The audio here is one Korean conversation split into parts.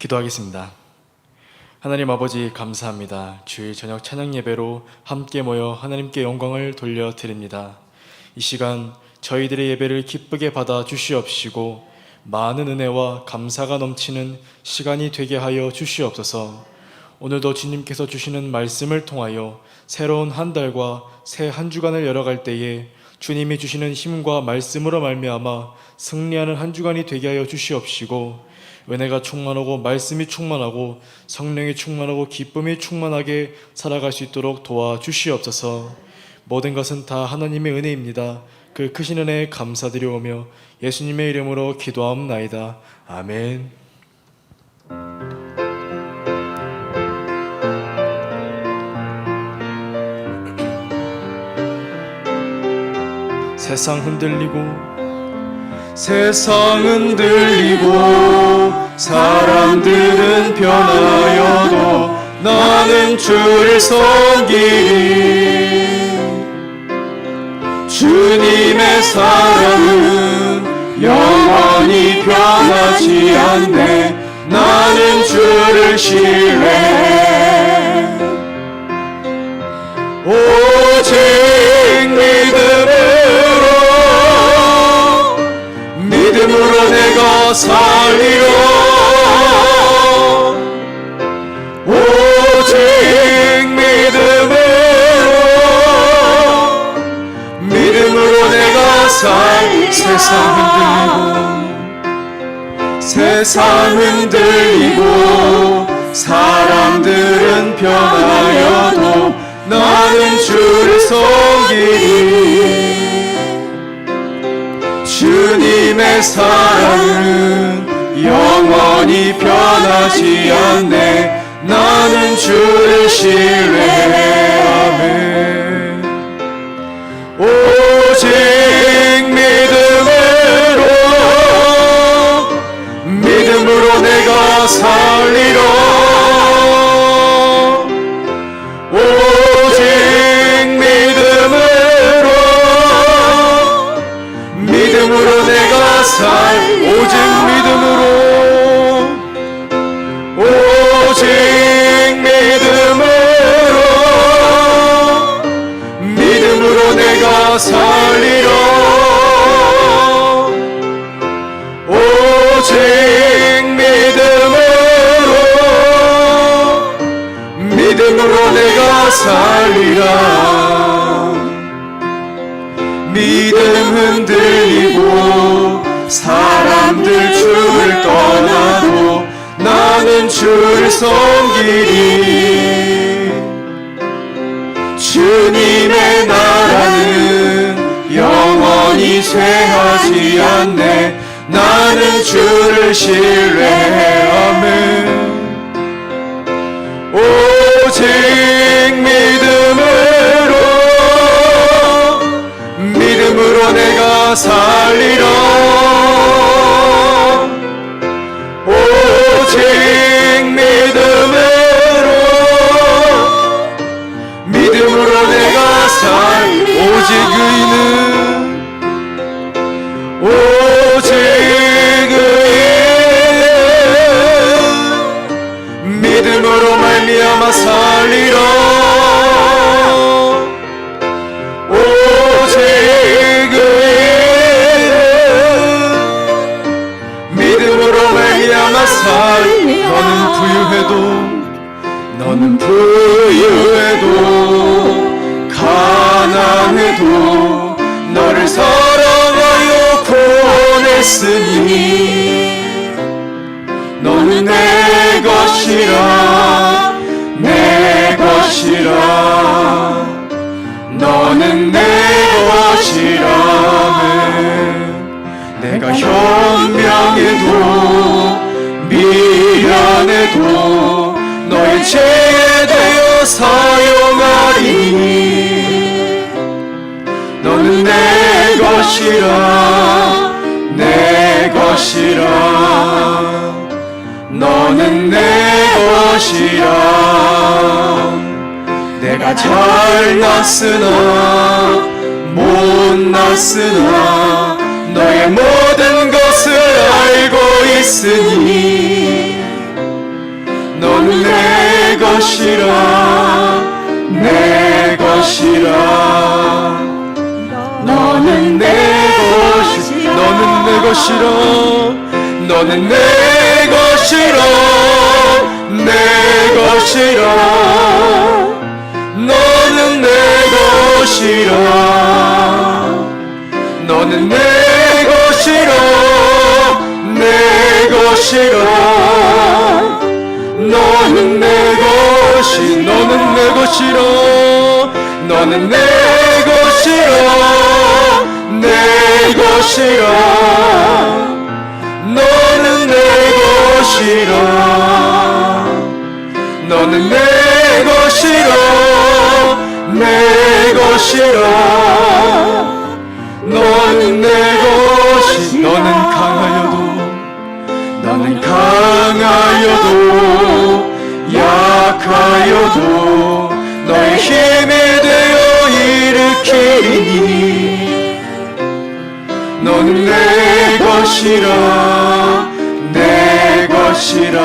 기도하겠습니다. 하나님 아버지 감사합니다. 주일 저녁 찬양 예배로 함께 모여 하나님께 영광을 돌려드립니다. 이 시간 저희들의 예배를 기쁘게 받아 주시옵시고 많은 은혜와 감사가 넘치는 시간이 되게 하여 주시옵소서. 오늘도 주님께서 주시는 말씀을 통하여 새로운 한 달과 새 한 주간을 열어갈 때에 주님이 주시는 힘과 말씀으로 말미암아 승리하는 한 주간이 되게 하여 주시옵시고, 은혜가 충만하고 말씀이 충만하고 성령이 충만하고 기쁨이 충만하게 살아갈 수 있도록 도와주시옵소서. 모든 것은 다 하나님의 은혜입니다. 그 크신 은혜에 감사드리오며 예수님의 이름으로 기도하옵나이다. 아멘. 세상 흔들리고 사람들은 변하여도 나는 주를 섬기리. 주님의 사랑은 영원히 변하지 않네. 나는 주를 신뢰해. 오직 믿음으로 내가 살리라. 오직 믿음으로 내가 세상 흔들리고 사람들은 변하여도 나는 주를 섬기리. 주님의 사랑은 영원히 변하지 않네. 나는 주를 신뢰해. 오직 믿음으로 내가 살리라. 오직 믿음으로 내가 오직 믿음으로 내가 살리라. 오직 믿음으로 내가 살리라. 믿음 흔들리고 사람들 주를 떠나도 나는 주를 섬기리. 주님의 나라는 영원히 쇠하지 않네. 나는 주를 신뢰해. 아멘. 오직 믿음으로 내가 살리라. 오직 믿음으로 내가 오직 믿음으로 말미암아 살리라. 오직 믿음으로 말미암아 너는 부유해도 가난해도 너를 사랑하여 구원했으니 너는 내 것이라. 너는 내 것이라면 내가 현명해도 미련해도 너의 죄에 되어 사용하리니 너는 내 것이라. 너는 내 것이라. 내가 잘났으나 못났으나 너의 모든 것을 알고 있으니 내 것이라. 너는 내 것이라. 내 것이라. 너는 내 것이라. 너는 내 것이라. 내 것이라. 너는 내 것이. 너는 내 것이라. 너는 내 것이라. 내 것이라. 너는 내 것이라. 너는 내 것이라. 내 것이라. 너는 내 것이. 너는 강하여도 너는 강하여도 약하여도 너의 힘이 되어 일으키니 너는 내 것이라. 내 것이라.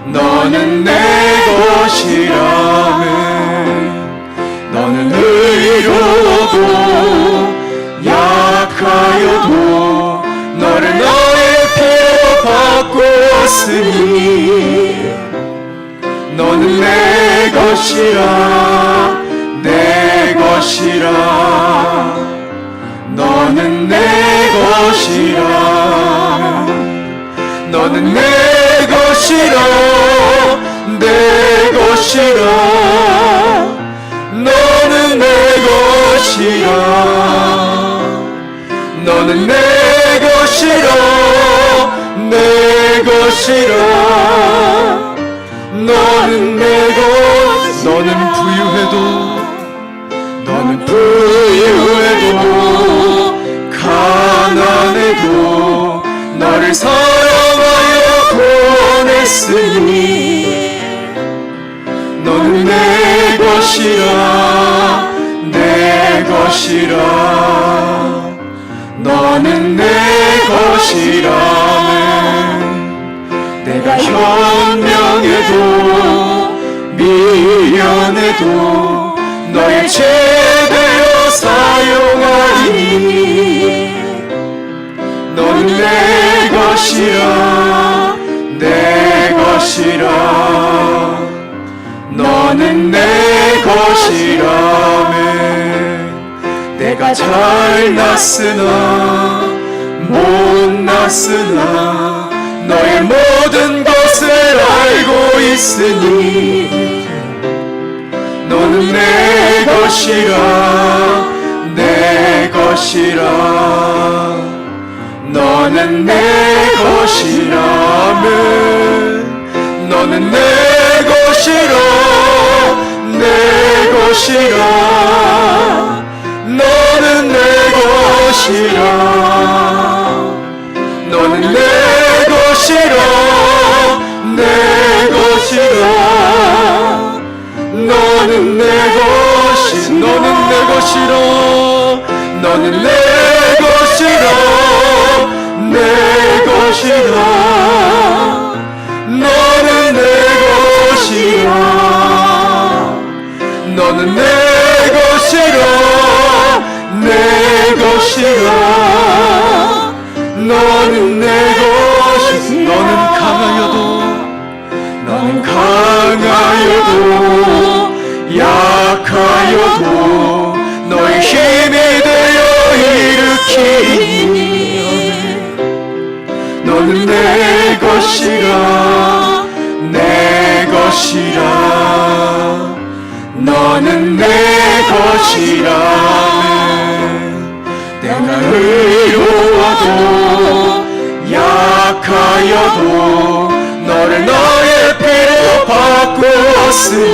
너는 내 것이라면 너는 의로워도 약하여도 너를 너의 피로 바꾸었으니 너는 내 것이라. 내 것이라. 너는 내 것이라. 너는 내 것이라. 내 것이라. 너는 내 것이라. 너는 내 것이라. 내 것이라. 너는 내 것. 너는 부유해도 너는 부유해도 가난해도 너를 사랑하여 보냈으니 너는 내 것이라. 내 것이라. 너는 내 것이라면 내가 현명해도 미련해도 너의 제되어 사용하리니 너는 내 것이라. 내 것이라. 너는 내 것이라면 내가 잘났으나 못났으나 너의 모든 것을 알고 있으니 너는 내 것이라. 내 것이라. 너는 내 것이라면 너는 내 것이라. 내 것이라. 너는 내 것이라. 너는 내 것이라. 내 것이라. 너는 내 것이. 너는 내 것이라. 너는 내 것이라. 내 것이라. 너는 내 것이라. 너는 내 것이라. 내 것이라. 너는 내 것이. 너는 강하여도 너는 강하여도 약하여도 너의 힘이 되어 일으키니 너는 내 것이라. 내 것이라. 너는 내 것이라면 내가 의로워도 약하여도 너를 너의 피로 바꾸었으니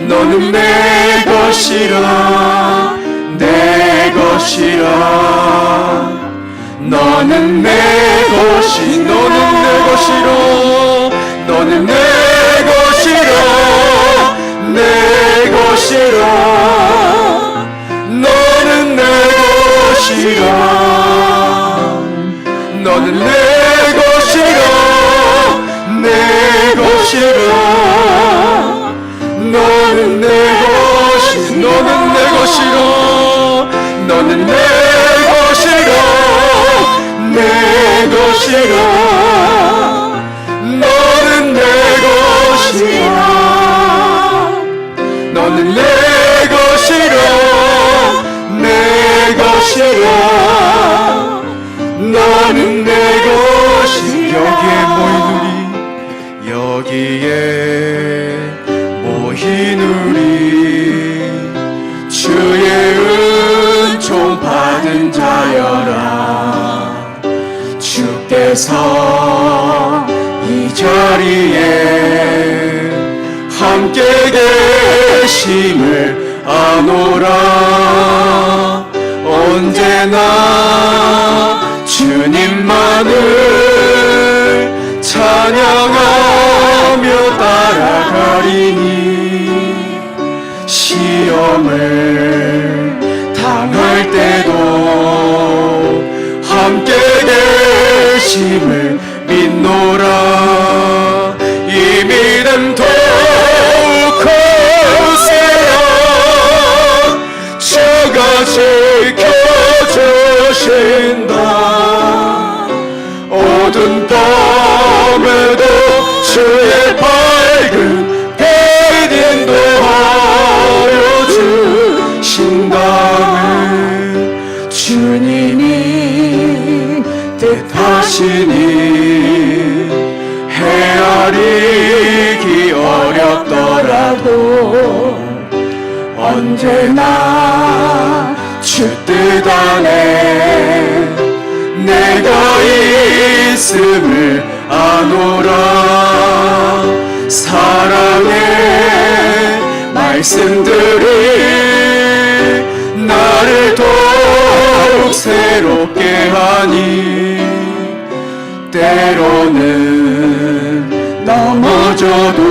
너는 내 것이라. 내 것이라. 너는 내 것이. 너는 내 것이라. 너는 내 것이라. 내 것이라. 너는 내 것이라. 너는 내 것이라. 내 것이라. 너는 내 것이. 너는 내 것이라. 너는 내 것이라 너는 내 것이라 너는 내 것이라 내 것이라 너는 내 것이 여기에 모인 우리 주의 은총 받은 자여라 주께서 이 자리에 함께 계심을 아노라 언제나 주님만을 찬양하며 따라가리니 시험을 당할 때도 함께 계심을 믿노라 이 믿음 더욱 커세요 주가 지켜주신다 어두운 밤에도 주의 밝은 빛 인도하여 주신다면 주님이 뜻하시니 헤아리기 어렵더라도 언제나 주 뜻 안에 내가 있음을 아노라 사랑의 말씀들이 나를 더욱 새롭게 하니 때로는 넘어져도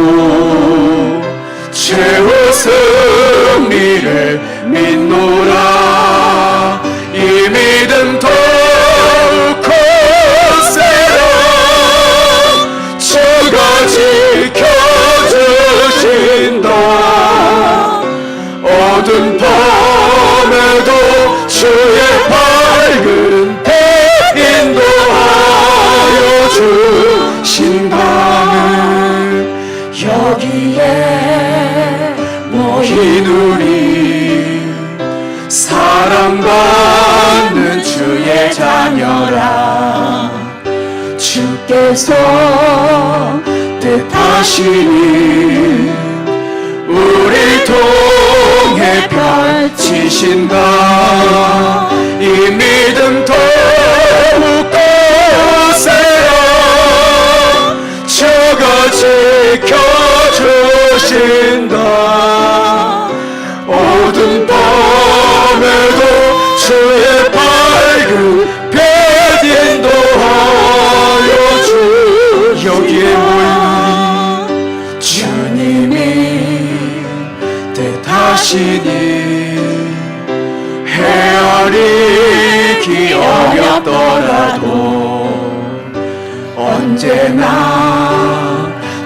최후 승리를 믿노라 이 믿음 더욱 커세요 주가 지켜주신다 어두운 밤에도 주의 밝은 빛 인도하여 주신다면 여기에 모인 우리 사랑받는 주의 자녀라 주께서 뜻하시니 우리 통해 펼치신다 이 믿음 더욱 커세요 주가 지켜주신다 어두운 밤에도 주의 밝은 빛 인도하여 주 여기에 모인 우리 주님이 뜻하시니 헤아리기 어렵더라도 언제나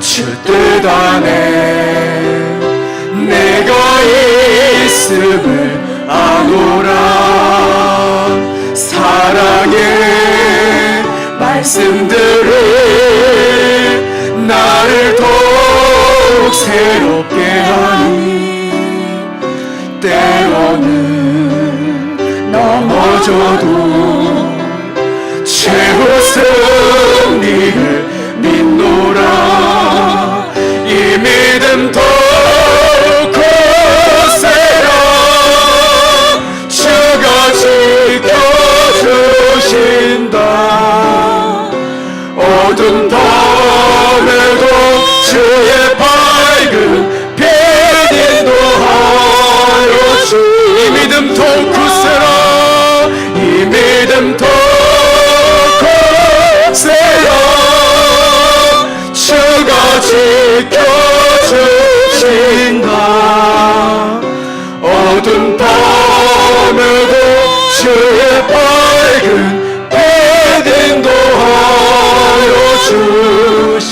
주 뜻 안에 내가 있음을 아노라 사랑의 말씀들을 나를 더욱 새롭게 하니 때로는 넘어져도 최후 승리를 믿노라 이 믿음 더욱 커세요 주가 지켜주신다 어두운 밤에도 주의 밝은 빛 인도하여 주 이 믿음 더욱 크세라 이 믿음 더욱 커세요 주가 지켜주신다 어두운 밤에도 주의 밝은 빛 인도하여 주신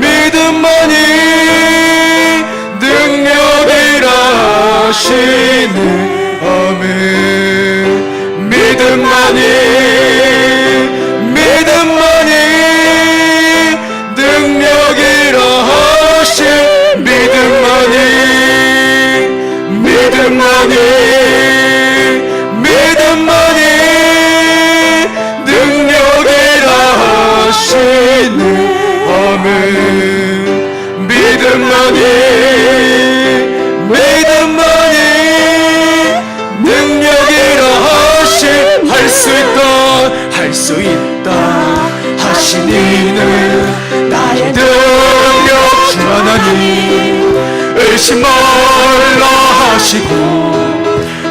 믿음만이 능력이라 하시네 아멘 믿음만이 믿음만이 능력이라 하시 할 수 있다 하신 이는 나의 능력 주 하나님 의심 말라 하시고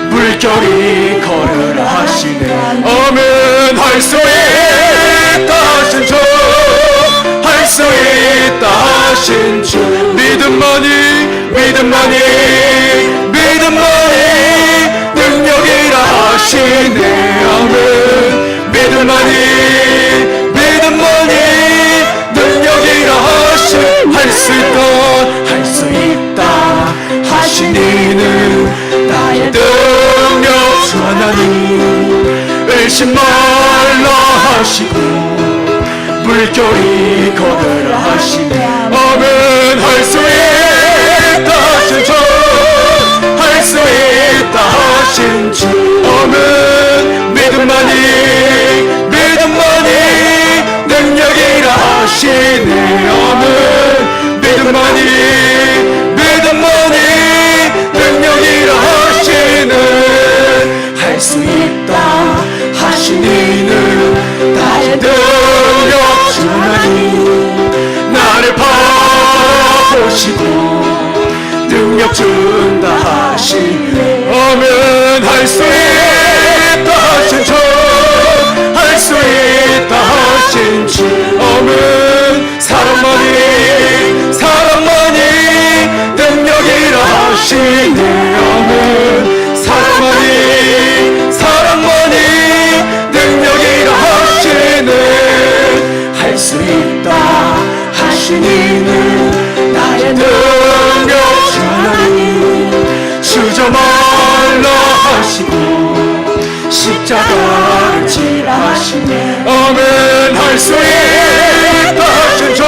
물결이 걸으라 하시네 아멘 할 수 있다 하신 주 할 수 있다 하신 주 믿음만이 능력이라 하시네 아멘 믿음만이 능력이라 하시 할 수 있다 하신 이는 나의 능력 주 하나님 의심 말라 하시고 물결이 걸으라 하시네 아멘 할 수 있다 하신 주 할 수 있다 하신 주 아멘 믿음만이 능력이라 하시네 아멘 믿음만이 능력이라 하시네 할 수 있다 하신 이는 나의 능력 주 하나님 나를 바라보시고 능력 준다 하시네 아멘 할 수 있다 하신 주 할 수 있다 하신 주 아멘 사랑만이 능력이라 하시네 아멘 사랑만이 능력이라 하시네 할 수 있다 하신 이는 나의 능력 주 하나님 주저 말라 하시고 십자가를 지라 하시네 아멘 할 수 있다 하신 주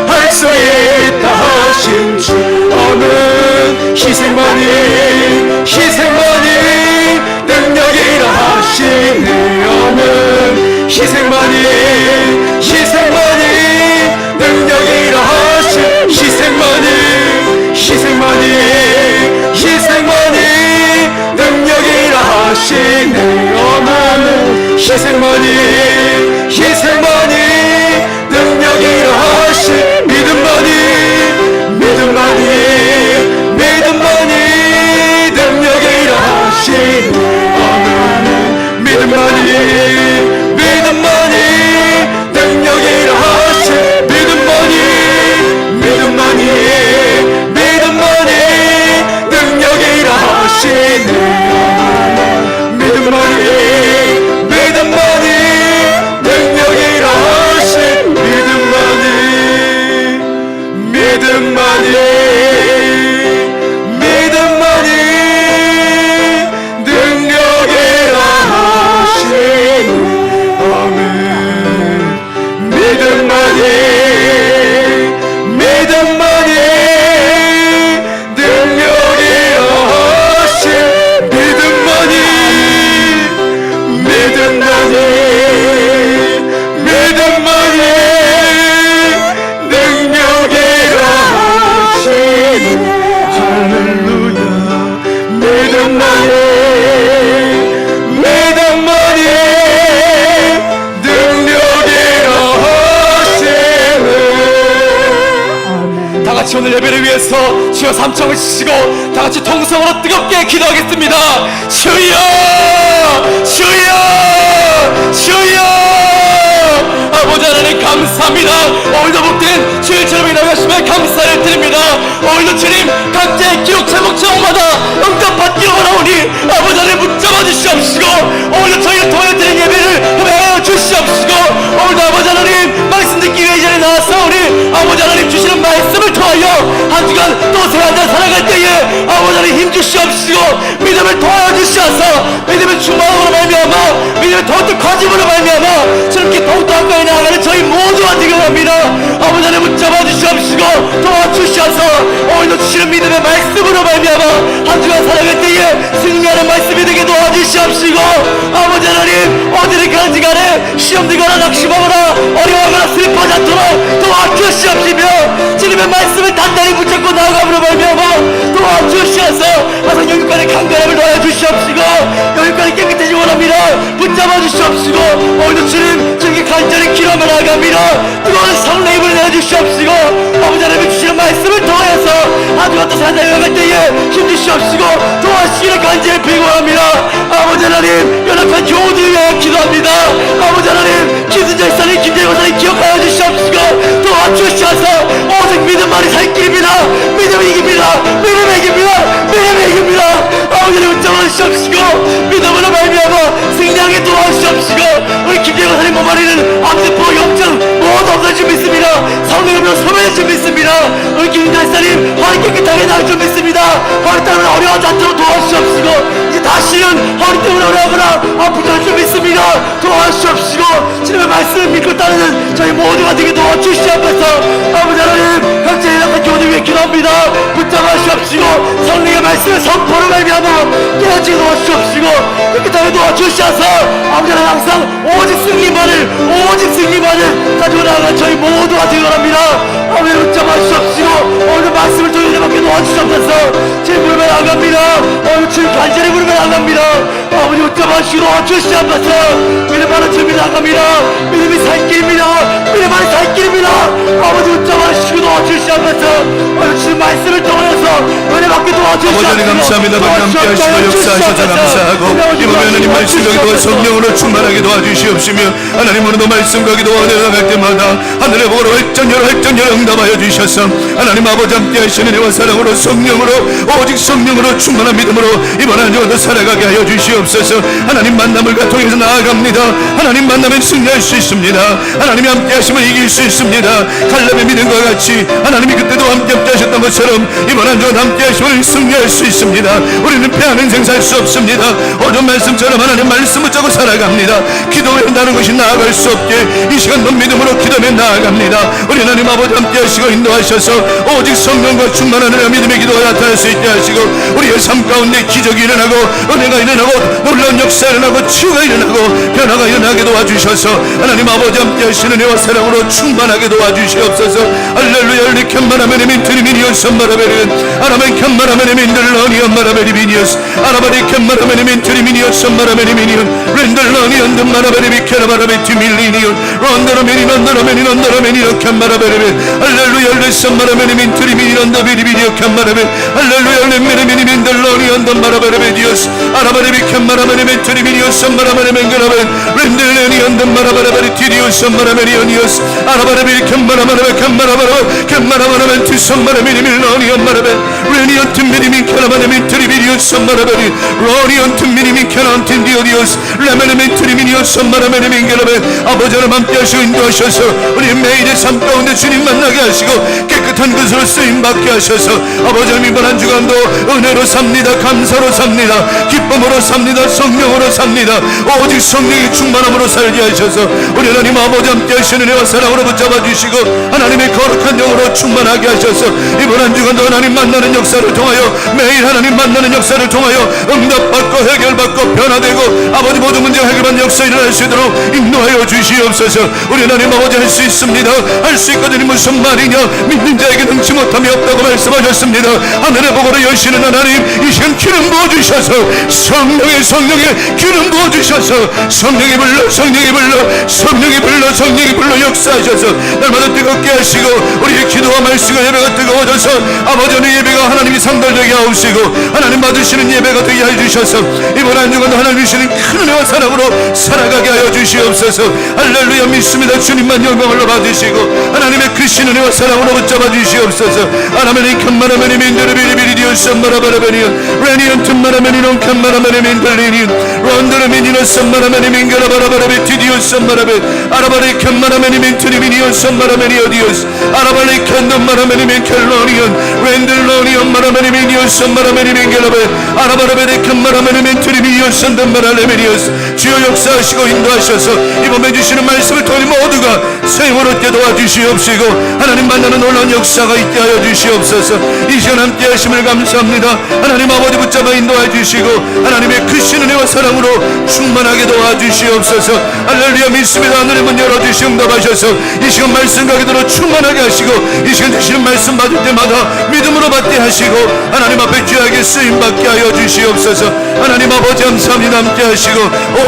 할 수 있다 하신 주 아멘 희생만이 능력이라 하시네 아멘 희생만이 능력이라 하시 희생만이 능력이라 하시네 아멘 희생만이 능력이라 하시 믿음만이 능력이라 하시네 아멘 믿음만이 능력이라 하시 믿음만이 능력이라 하시네 아멘 믿음만이 능력이라 하시 믿음만이 능력이라 하시네 아멘 믿음만이 능력이라 하시 믿음만이 능력이라 하시네 할렐루야 믿음만이 능력이라 하시네 다같이 오늘 예배를 위해서 주여 삼창을 치시고 다같이 통성으로 뜨겁게 기도하겠습니다 주여 아버지 하나님 감사합니다 오늘도 복된 주일처럼 일어나시면 감사를 드립니다 오늘도 주님 각자의 기록 제목 제목마다 응답받기로 원하오니 아버지 하나님 붙잡아 주시옵시고 오늘도 저희를 통해 드린 예배를 협회하여 주시옵시고 오늘도 아버지 하나님 말씀 듣기 위해 이 자리에 나왔사오니 아버지 하나님 주시는 말씀을 통하여 한 주간 또 새 한 달 살아갈 때에 아버지 하나님 힘 주시옵시고 믿음을 도와주시옵소서 주셔서 믿음의 충만함으로 말미암아 믿음의 더욱더 거짓으로 말미암아 저렇게 더욱더 가까이 나아가는 저희 모두가 되게 합니다. 아버지 하나님 붙잡아 주시옵시고 도와주셔서 오늘도 주시는 믿음의 말씀으로 말미암아 한 주간 살아갈 때에 승리하는 말씀이 되게 도와주시옵시고 아버지 하나님 어디를 가는지 간에 시험들거나 낙심하거나 어려워하거나 슬퍼하지 않도록 도와주시옵시며 주님의 말씀을 단단히 붙잡고 나아감으로 말미암아 도와주시어서 항상 영육간의 강건함을 도와주시옵시고 영육간의 깨끗해지기 원합니다. 붙잡아 주시옵시고 오늘도 주님 저에게 간절히 기도하며 나아갑니다. 뜨거운 성령의 힘을 내주시옵시고 아버지 하나님 주시는 말씀을 통하여서 아주가 또 살아갈 때에 힘주시옵시고 도와주시기를 간절히 빌고합니다. 아버지 하나님 연합한 교우들 위하여 기도합니다. 아버지 하나님 기순절 사님 김재고 사님 기억하여 주시옵시고 도와주시어서 오직 믿음만이 살 길입니다. 믿음이 이깁니다. 믿음이 이깁니다. 믿음이 이깁니다. 아버지 하나님 붙잡아 주시옵시고 믿음으로 말미암아 승리하게 도와주시옵시고 우리 김재고 사님 몸아리는 암세포 염증 모두 없어질 줄 믿습니다. 성령으로 소멸할 줄 믿습니다. 우리 김진달 사님 허리 깨끗하게 나을 줄 믿습니다. 허리 때문에 어려워하지 않도록 도와주시옵시고 이제 다시는 허리 때문에 어려워하거나 아프지 않을 줄 믿습니다. 도와주시옵시고 주님의 말씀을 믿고 따르는 저희 모두가 되게 도와주시옵소서. 아버지 하나님 각자의 연합한 교우들 위해 기도합니다. 붙잡아 주시옵시고 성령의 말씀을 선포로 말미암아 깨어지게 도와주시옵시고 깨끗하게 도와주시어서 아버지 하나님 항상 오직 승리만을 가지고 나아간 저희 모두가 되기 원합니다. 아버지 붙잡아 주시옵시고 오늘 말씀을 통해 받게 도와주시옵소서. 제 무릎에 나갑니다. 오늘 주님 간절히 무릎에 나갑니다. 아버지 붙잡아 주시고 도와주시옵소서. 믿음 하나 주님이 나갑니다. 믿음이 살 길입니다. 믿음 하나 살 길입니다. 아버지 붙잡아 주시고 도와주시옵소서. 오늘 주님 말씀을 통해서 은혜 받게 도와주시옵소서. 아버지 감사합니다. 함께 하시고 역사하셔서 감사하고 이번 하나님 말씀 여기도 성령으로 충만하게 도와주시옵시며 하나님 오늘도 말씀과 기도와 은혜가 갈 때마다 하늘의 복으로 활전 열어 응답하여 주셔서 하나님 아버지 함께 하시는 은혜와 사랑으로 성령으로 오직 성령으로 충만한 믿음으로 이번 한 주간도 살아가게 하여 주시옵소서. 하나님 만남을 통해서 나아갑니다. 하나님 만나면 승리할 수 있습니다. 하나님이 함께 하시면 이길 수 있습니다. 갈렙의 믿음과 같이 하나님이 그때도 함께 하셨던 것처럼 이번 한 주간 함께 하시면 승리할 수 있습니다. 우리는 패하는 생살 수 없습니다. 오전 말씀처럼 하나님 말씀 붙잡고 살아갑니다. 기도한다는 것이 나아갈 수 없게 이 시간도 믿음으로 기도하며 나아갑니다. 우리 하나님 아버지 함께 하시고 인도하셔서 오직 성령과 충만한 은혜와 믿음의 기도가 나타날 수 있게 하시고 우리의 삶 가운데 기적이 일어나고 은혜가 일어나고 놀라운 역사 일어나고 치유가 일어나고 변화가 일어나게 도와주셔서 하나님 아버지 함께 하시는 은혜와 사랑으로 충만하게 도와주시옵소서. 할렐루야. 리켄마라메네 민트리미니온 선마라베리는 아라멘 켄마라메네 민들러니 엄마라베리비니오스 아라바리 켄마라메네 민트리미니온 선마라베리미니온 렌들러니 언든마라베리 비케라바라베티밀리니온 런더라메니 런더라메니 런더라메니 켄마라베레베 할렐루야. 레선마라메네 민트리미니 런더비리비니오 켄마라베 할렐루야. 렌메레미니 민들러니 언든마라베레베 디오스 아라바레비 켄마라메네 민트리미니오 선마라메네 멘그라베 렌들레니 언든마라바라바리 티디오 선마라메리오니오스 아라바레비 켄마라마라베 켄마라바라 켄마라마라베 티선마라메니 밀러니 엄마라베 레니언트 미니민 캐라바네 민트리비니오 선마라베리 로니언트 미니민 캐란틴 디오디오스 레메네 민트리미니오 선마라메네 민게라베 아버지 하나님 함께 하시고 인도하셔서 우리 매일의 삶 가운데 주님 만나게 하시고 깨끗한 것으로 쓰임받게 하셔서 아버지 하나님 이번 한 주간도 은혜로 삽니다. 감사로 삽니다. 기쁨으로 삽니다. 성령으로 삽니다. 오직 성령의 충만함으로 살게 하셔서 우리 하나님 아버지 함께 하시는 은혜와 사랑으로 붙잡아 주시고 하나님의 거룩한 영으로 충만하게 하셔서 이번 한 주간도 하나님 만나는 역사를 통하여 매일 하나님 만나는 역사를 통하여 응답받고 해결받고 변화되고 아버지 모든 문제 해결받는 역사 일어날 수 있도록 인도하여 주시옵소서. 우리 하나님 아버지 할 수 있습니다. 할 수 있거든요. 무슨 말이냐. 믿는 자에게 능치 못함이 없다고 말씀하셨습니다. 하늘의 복으로 여시는 하나님 이 시간 기름 부어주셔서 성령의 기름 부어주셔서 성령이 불러 역사하셔서 날마다 뜨겁게 하시고 우리의 기도와 말씀과 예배가 뜨거워져서 아버지 오늘 예배가 하나님이 상달되게 하옵시고 하나님 받으시는 예배가 되게 해주셔서 이번 한 주간도 하나님 주시는 큰 은혜와 사랑으로 살아가게 하여 주시옵소서. 할렐루야. 믿습니다. 주님만 영광을 받으시고 하나님의 크신 은혜와 사랑으로 붙잡아 주시옵소서. 아라메니 칸마라메니 민드르비리비리디오 썸마라바라베니온 레니온 틈마라메니논 칸마라메니 민들리니온 런드르미니노 썸마라메니 민가라바라바라베 티디오 썸마라베 아라바리 칸마라메니 민트리미니온 썸마라메니 어디오스 아라바리 칸돈마라메니 민켈로니온 렌들로 릴레오니 엄마라메리미 니오스 엄마라메리미 겔라베 아라바라베데 칸마라메리미 트리미오스 덤마라레메리오스 주여 역사하시고 인도하셔서 이번 해주시는 말씀을 통해 모두가 생을 얻게 도와주시옵시고 하나님 만나는 놀라운 역사가 있게 하여 주시옵소서. 이 시간 함께 하심을 감사합니다. 하나님 아버지 붙잡아 인도해 주시고 하나님의 크신 은혜와 사랑으로 충만하게 도와주시옵소서. 할렐루야. 믿습니다. 하늘의 문 열어주시 응답하셔서 이 시간 말씀 가게대로 충만하게 하시고 이 시간 주시는 말씀 받을 때마다 믿음으로 받게 하시고 하나님 앞에 귀하게 쓰임받게 하여 주시옵소서. 하나님 아버지 감사합니다. 함께 하시고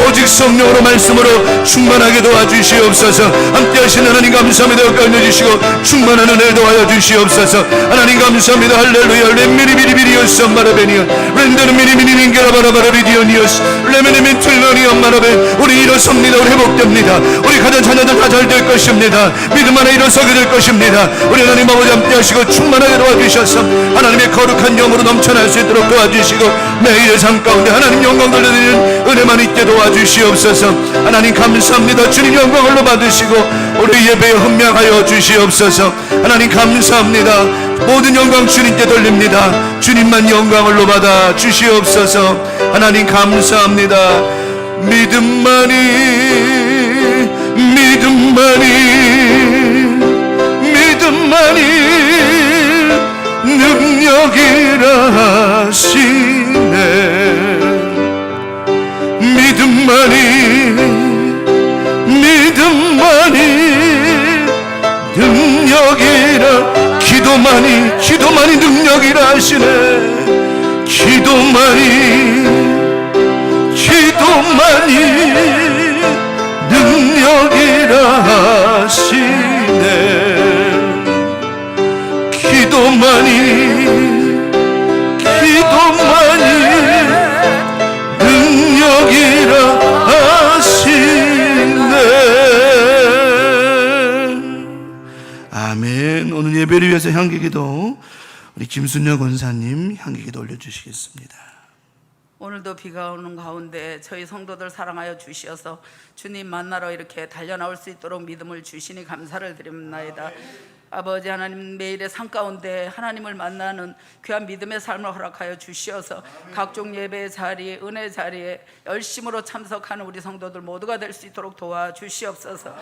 오직 성령으로 말씀으로 충만하게 도와주시옵소서. 함께 하신 하나님 감사합니다. 여기까지 주시고 충만한 은혜를 도와여 주시옵소서. 하나님 감사합니다. 할렐루야. 렘미리비리비리오스 엄마라베니아 렌데는 미리미리민게라바라바라비디오니오스 레메네민 틀러니 엄마라베 우리 일어섭니다. 우리 회복됩니다. 우리 가진 자녀들 다 잘 될 것입니다. 믿음 안에 일어서게 될 것입니다. 우리 하나님 아버지 함께 하시고 충만하게 도와주셔서 하나님의 거룩한 영으로 넘쳐날 수 있도록 도와주시고 매일의 삶 가운데 하나님 영광 돌려드리는 은혜만 있게 도와주시옵소서. 하나님 감사합니다. 주님 영광을 받으시고 우리 예배에 흠명하여 주시옵소서. 하나님 감사합니다. 모든 영광 주님께 돌립니다. 주님만 영광을 받아 주시옵소서. 하나님 감사합니다. 믿음만이 능력이라 하시네. 믿음만이 능력이라 기도만이 능력이라 하시네. 기도만이 능력이라 하시네. 기도만이 능력이라 하시네. 아멘. 오늘 예배를 위해서 향기기도 우리 김순녀 권사님 향기기도 올려주시겠습니다. 오늘도 비가 오는 가운데 저희 성도들 사랑하여 주시어서 주님 만나러 이렇게 달려나올 수 있도록 믿음을 주시니 감사를 드립니다. 아버지 하나님, 매일의 삶 가운데 하나님을 만나는 귀한 믿음의 삶을 허락하여 주시어서 각종 예배의 자리, 은혜 자리에 열심으로 참석하는 우리 성도들 모두가 될 수 있도록 도와주시옵소서.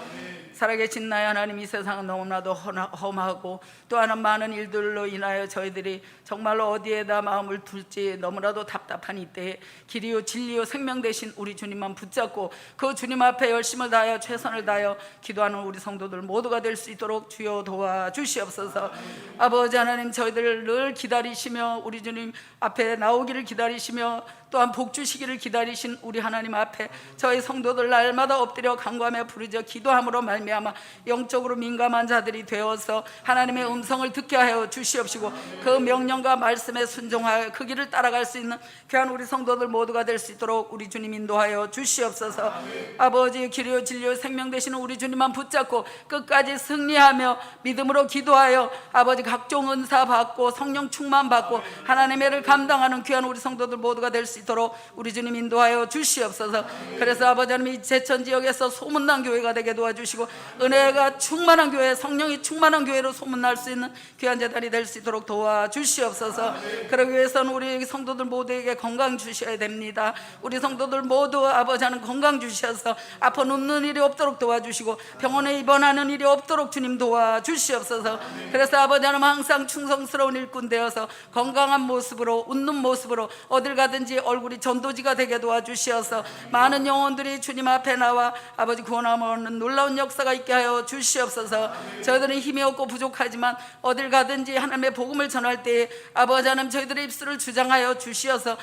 살아계신 나의 하나님, 이 세상은 너무나도 험하고 또한 많은 일들로 인하여 저희들이 정말로 어디에다 마음을 둘지 너무나도 답답한 이때에 길이요 진리요 생명 되신 우리 주님만 붙잡고 그 주님 앞에 열심을 다하여 최선을 다하여 기도하는 우리 성도들 모두가 될 수 있도록 주여 도와주시옵소서. 아버지 하나님, 저희들을 늘 기다리시며 우리 주님 앞에 나오기를 기다리시며 또한 복 주시기를 기다리신 우리 하나님 앞에 저희 성도들 날마다 엎드려 간구하며 부르짖어 기도함으로 말미암아 영적으로 민감한 자들이 되어서 하나님의 음성을 듣게 하여 주시옵시고 그 명령과 말씀에 순종하여 그 길을 따라갈 수 있는 귀한 우리 성도들 모두가 될 수 있도록 우리 주님 인도하여 주시옵소서. 아버지, 길이요 진리요 생명 되시는 우리 주님만 붙잡고 끝까지 승리하며 믿음으로 기도하여 아버지 각종 은사 받고 성령 충만 받고 하나님의 일을 감당하는 귀한 우리 성도들 모두가 될 수 있도록 우리 주님 인도하여 주시옵소서. 그래서 아버지 하나님, 이 제천 지역에서 소문난 교회가 되게 도와주시고 은혜가 충만한 교회, 성령이 충만한 교회로 소문날 수 있는 귀한 재단이 될 수 있도록 도와주시옵소서. 그러기 위해서는 우리 성도들 모두에게 건강 주셔야 됩니다. 우리 성도들 모두 아버지 하나님 건강 주셔서 아파 눕는 일이 없도록 도와주시고 병원에 입원하는 일이 없도록 주님 도와주시옵소서. 그래서 아버지 하나님, 항상 충성스러운 일꾼 되어서 건강한 모습으로 웃는 모습으로 어딜 가든지 얼굴이 전도지가 되게 도와주시어서 많은 영혼들이 주님 앞에 나와 아버지 구원하는 놀라운 역사가 있게 하여 주시옵소서. 저희들은 힘이 없고 부족하지만 어딜 가든지 하나님의 복음을 전할 때에 아버지 하나님, 저희들의 입술을 주장하여 주시어서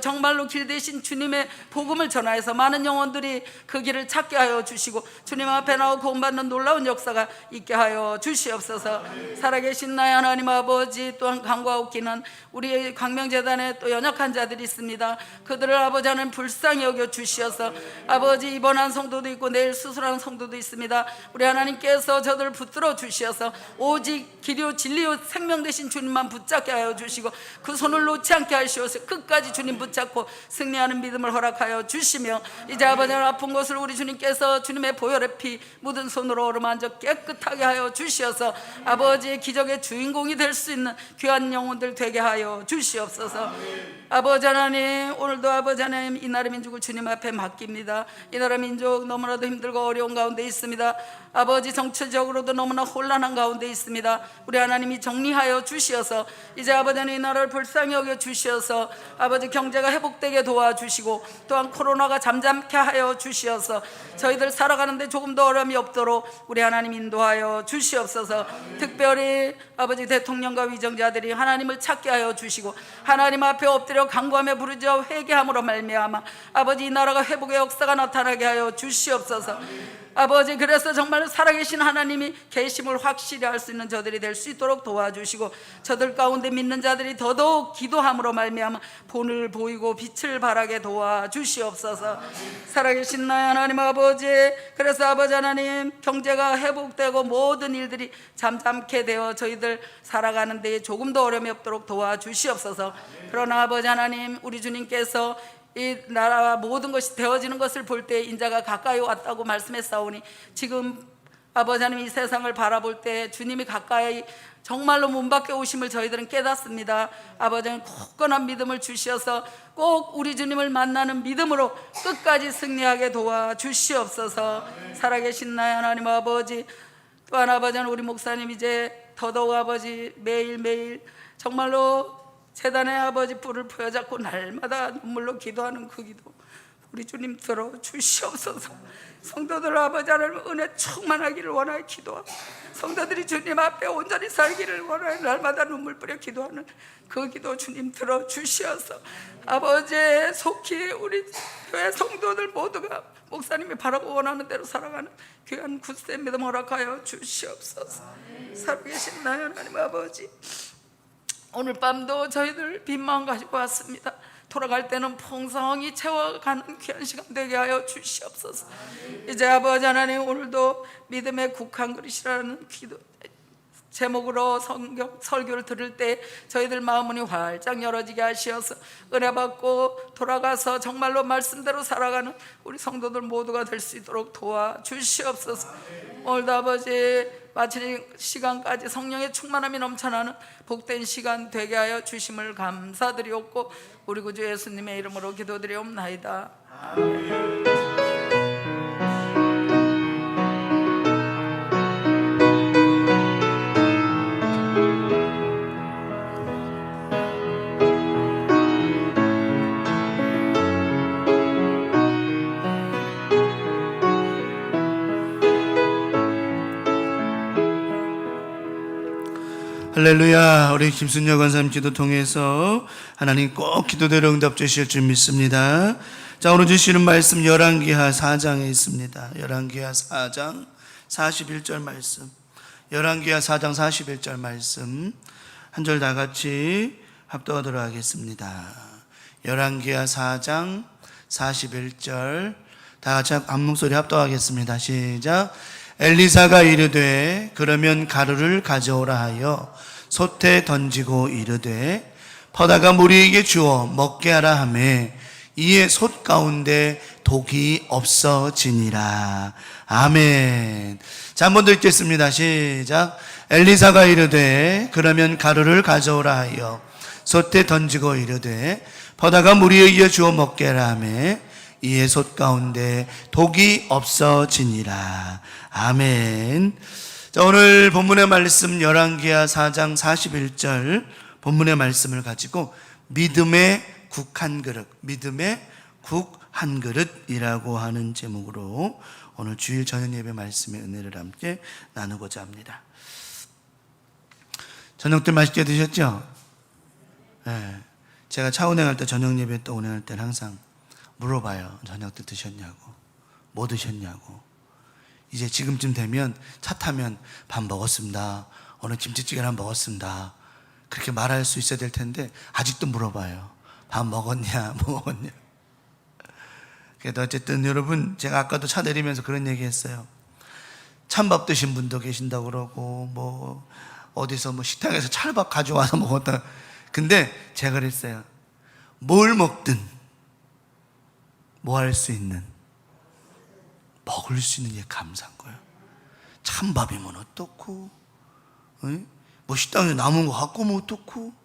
정말로 길 대신 주님의 복음을 전하여서 많은 영혼들이 그 길을 찾게 하여 주시고 주님 앞에 나와 구원받는 놀라운 역사가 있게 하여 주시옵소서. 살아계신 나의 하나님 아버지, 또한 간구하옵기는 우리 광명재단에 또 연약한 자들이 있습니다. 있습니다. 그들을 아버지 하나님 불쌍히 여겨 주시어서 아버지 입원한 성도도 있고 내일 수술하는 성도도 있습니다. 우리 하나님께서 저들을 붙들어 주시어서 오직 길이요 진리요 생명 되신 주님만 붙잡게 하여 주시고 그 손을 놓지 않게 하시어서 끝까지 주님 붙잡고 승리하는 믿음을 허락하여 주시며 이제 아버지 하나님 아픈 곳을 우리 주님께서 주님의 보혈의 피 묻은 손으로 어루만져 깨끗하게 하여 주시어서 아버지의 기적의 주인공이 될 수 있는 귀한 영혼들 되게 하여 주시옵소서. 아버지 하나님 오늘도 아버지 하나님 이 나라 민족을 주님 앞에 맡깁니다. 이 나라 민족 너무나도 힘들고 어려운 가운데 있습니다. 아버지 정치적으로도 너무나 혼란한 가운데 있습니다. 우리 하나님이 정리하여 주시어서 이제 아버지 하나님 이 나라를 불쌍히 여겨 주시어서 아버지 경제가 회복되게 도와주시고 또한 코로나가 잠잠케 하여 주시어서 저희들 살아가는데 조금 더 어려움이 없도록 우리 하나님 인도하여 주시옵소서. 특별히 아버지 대통령과 위정자들이 하나님을 찾게 하여 주시고 하나님 앞에 엎드려 간구하며 부르짖어 회개함으로 말미암아 아버지 이 나라가 회복의 역사가 나타나게 하여 주시옵소서. 아버지 그래서 정말 살아계신 하나님이 계심을 확실히 알 수 있는 저들이 될 수 있도록 도와주시고 저들 가운데 믿는 자들이 더더욱 기도함으로 말미암아 본을 보이고 빛을 발하게 도와주시옵소서. 살아계신 나의 하나님 아버지 그래서 아버지 하나님 경제가 회복되고 모든 일들이 잠잠케 되어 저희들 살아가는 데에 조금 더 어려움이 없도록 도와주시옵소서. 그러나 아버지 하나님 우리 주님께서 이 나라와 모든 것이 되어지는 것을 볼 때 인자가 가까이 왔다고 말씀했사오니 지금 아버지 하나님 이 세상을 바라볼 때 주님이 가까이 정말로 문 밖에 오심을 저희들은 깨닫습니다. 아버지 하나님 굳건한 믿음을 주시어서 꼭 우리 주님을 만나는 믿음으로 끝까지 승리하게 도와주시옵소서. 살아계신 나의 하나님 아버지 또한 아버지 하나님 우리 목사님 이제 더더욱 아버지 매일매일 정말로 재단의 아버지 불을 부여잡고 날마다 눈물로 기도하는 그 기도 우리 주님 들어 주시옵소서. 성도들 아버지 하나님 은혜 충만하기를 원하여 기도하고 성도들이 주님 앞에 온전히 살기를 원하여 날마다 눈물 뿌려 기도하는 그 기도 주님 들어 주시어서 아버지 속히 우리 교회 성도들 모두가 목사님이 바라고 원하는 대로 살아가는 귀한 굳세 믿음 허락하여 주시옵소서. 살아계신 나의 하나님 아버지 오늘 밤도 저희들 빈 마음 가지고 왔습니다. 돌아갈 때는 풍성히 채워가는 귀한 시간 되게 하여 주시옵소서. 이제 아버지 하나님 오늘도 믿음의 국한 그릇이라는 기도 제목으로 성경 설교를 들을 때 저희들 마음문이 활짝 열어지게 하시어서 은혜 받고 돌아가서 정말로 말씀대로 살아가는 우리 성도들 모두가 될 수 있도록 도와주시옵소서. 오늘도 아버지 마치는 시간까지 성령의 충만함이 넘쳐나는 복된 시간 되게 하여 주심을 감사드리옵고 우리 구주 예수님의 이름으로 기도드리옵나이다. 아멘. 할렐루야. 우리 김순녀 권사님 기도 통해서 하나님 꼭 기도대로 응답 주실 줄 믿습니다. 자, 오늘 주시는 말씀 열왕기하 4장에 있습니다. 열왕기하 4장 41절 말씀. 열왕기하 4장 41절 말씀 한 절 다 같이 합독하도록 하겠습니다. 열왕기하 4장 41절 다 같이 한 목소리 합독하겠습니다. 시작. 엘리사가 이르되 그러면 가루를 가져오라 하여 솥에 던지고 이르되 퍼다가 무리에게 주어 먹게 하라 하매 이에 솥 가운데 독이 없어지니라. 아멘. 자, 한 번 더 읽겠습니다. 시작. 엘리사가 이르되 그러면 가루를 가져오라 하여 솥에 던지고 이르되 퍼다가 무리에게 주어 먹게 하라 하매 이에 솥 가운데 독이 없어지니라. 아멘. 자, 오늘 본문의 말씀 열왕기하 4장 41절 본문의 말씀을 가지고 믿음의 국한 그릇, 믿음의 국한 그릇이라고 하는 제목으로 오늘 주일 저녁 예배 말씀의 은혜를 함께 나누고자 합니다. 저녁들 맛있게 드셨죠? 네. 제가 차 운행할 때 저녁 예배 또 운행할 때는 항상 물어봐요. 저녁 때 드셨냐고, 뭐 드셨냐고. 이제 지금쯤 되면 차 타면 밥 먹었습니다, 오늘 김치찌개를 먹었습니다, 그렇게 말할 수 있어야 될 텐데 아직도 물어봐요. 밥 먹었냐, 뭐 먹었냐. 그래도 어쨌든 여러분, 제가 아까도 차 내리면서 그런 얘기 했어요. 찬밥 드신 분도 계신다고 그러고, 뭐 어디서 뭐 식당에서 찰밥 가져와서 먹었다. 근데 제가 그랬어요. 뭘 먹든 뭐 할 수 있는, 먹을 수 있는 게 감사한 거예요. 찬밥이면 어떻고, 뭐 식당에 남은 거 갖고 오면 어떻고,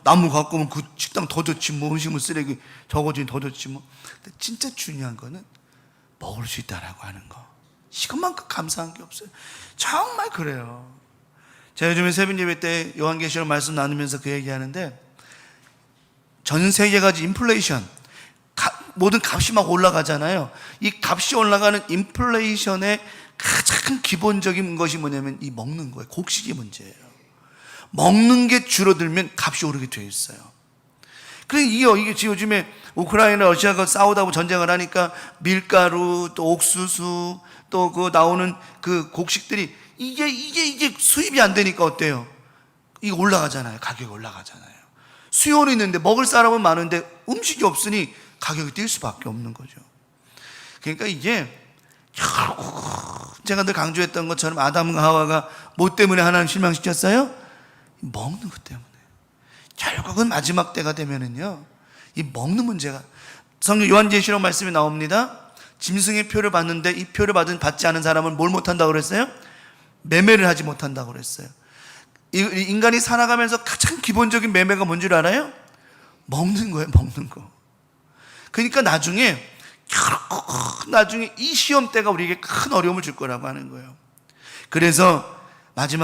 나무 갖고 오면 그 식당 더 좋지, 뭐 음식물 쓰레기 적어주니 더 좋지 뭐. 근데 진짜 중요한 거는 먹을 수 있다라고 하는 거. 이것만큼 감사한 게 없어요. 정말 그래요. 제가 요즘에 새벽 예배 때 요한계시록 말씀 나누면서 그 얘기하는데, 전 세계가 인플레이션, 모든 값이 막 올라가잖아요. 이 값이 올라가는 인플레이션의 가장 기본적인 것이 뭐냐면 이 먹는 거예요. 곡식이 문제예요. 먹는 게 줄어들면 값이 오르게 되어 있어요. 그래, 이게 지금 요즘에 우크라이나 러시아가 싸우다 보고 전쟁을 하니까 밀가루, 또 옥수수, 또 그 나오는 그 곡식들이 이게 수입이 안 되니까 어때요? 이게 올라가잖아요. 가격이 올라가잖아요. 수요는 있는데 먹을 사람은 많은데 음식이 없으니 가격이 뛸 수밖에 없는 거죠. 그러니까 이게 제가 늘 강조했던 것처럼 아담과 하와가 뭐 때문에 하나님 실망시켰어요? 먹는 것 때문에. 결국은 마지막 때가 되면은요, 이 먹는 문제가, 성경 요한계시록 말씀이 나옵니다. 짐승의 표를 받는데 이 표를 받지 않은 사람은 뭘 못한다고 그랬어요? 매매를 하지 못한다고 그랬어요. 인간이 살아가면서 가장 기본적인 매매가 뭔 줄 알아요? 먹는 거예요. 먹는 거. 그러니까 나중에 이 시험 때가 우리에게 큰 어려움을 줄 거라고 하는 거예요. 그래서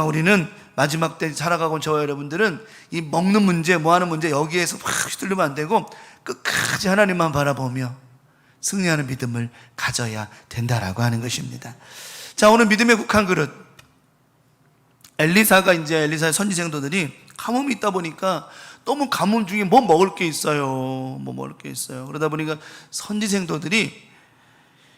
우리는 마지막 때 살아가고 저와 여러분들은 이 먹는 문제, 뭐 하는 문제, 여기에서 확 휘둘리면 안 되고 끝까지 하나님만 바라보며 승리하는 믿음을 가져야 된다라고 하는 것입니다. 자, 오늘 믿음의 국한 그릇. 엘리사의 선지생도들이 가뭄이 있다 보니까 너무 가뭄 중에 뭐 먹을 게 있어요. 그러다 보니까 선지생도들이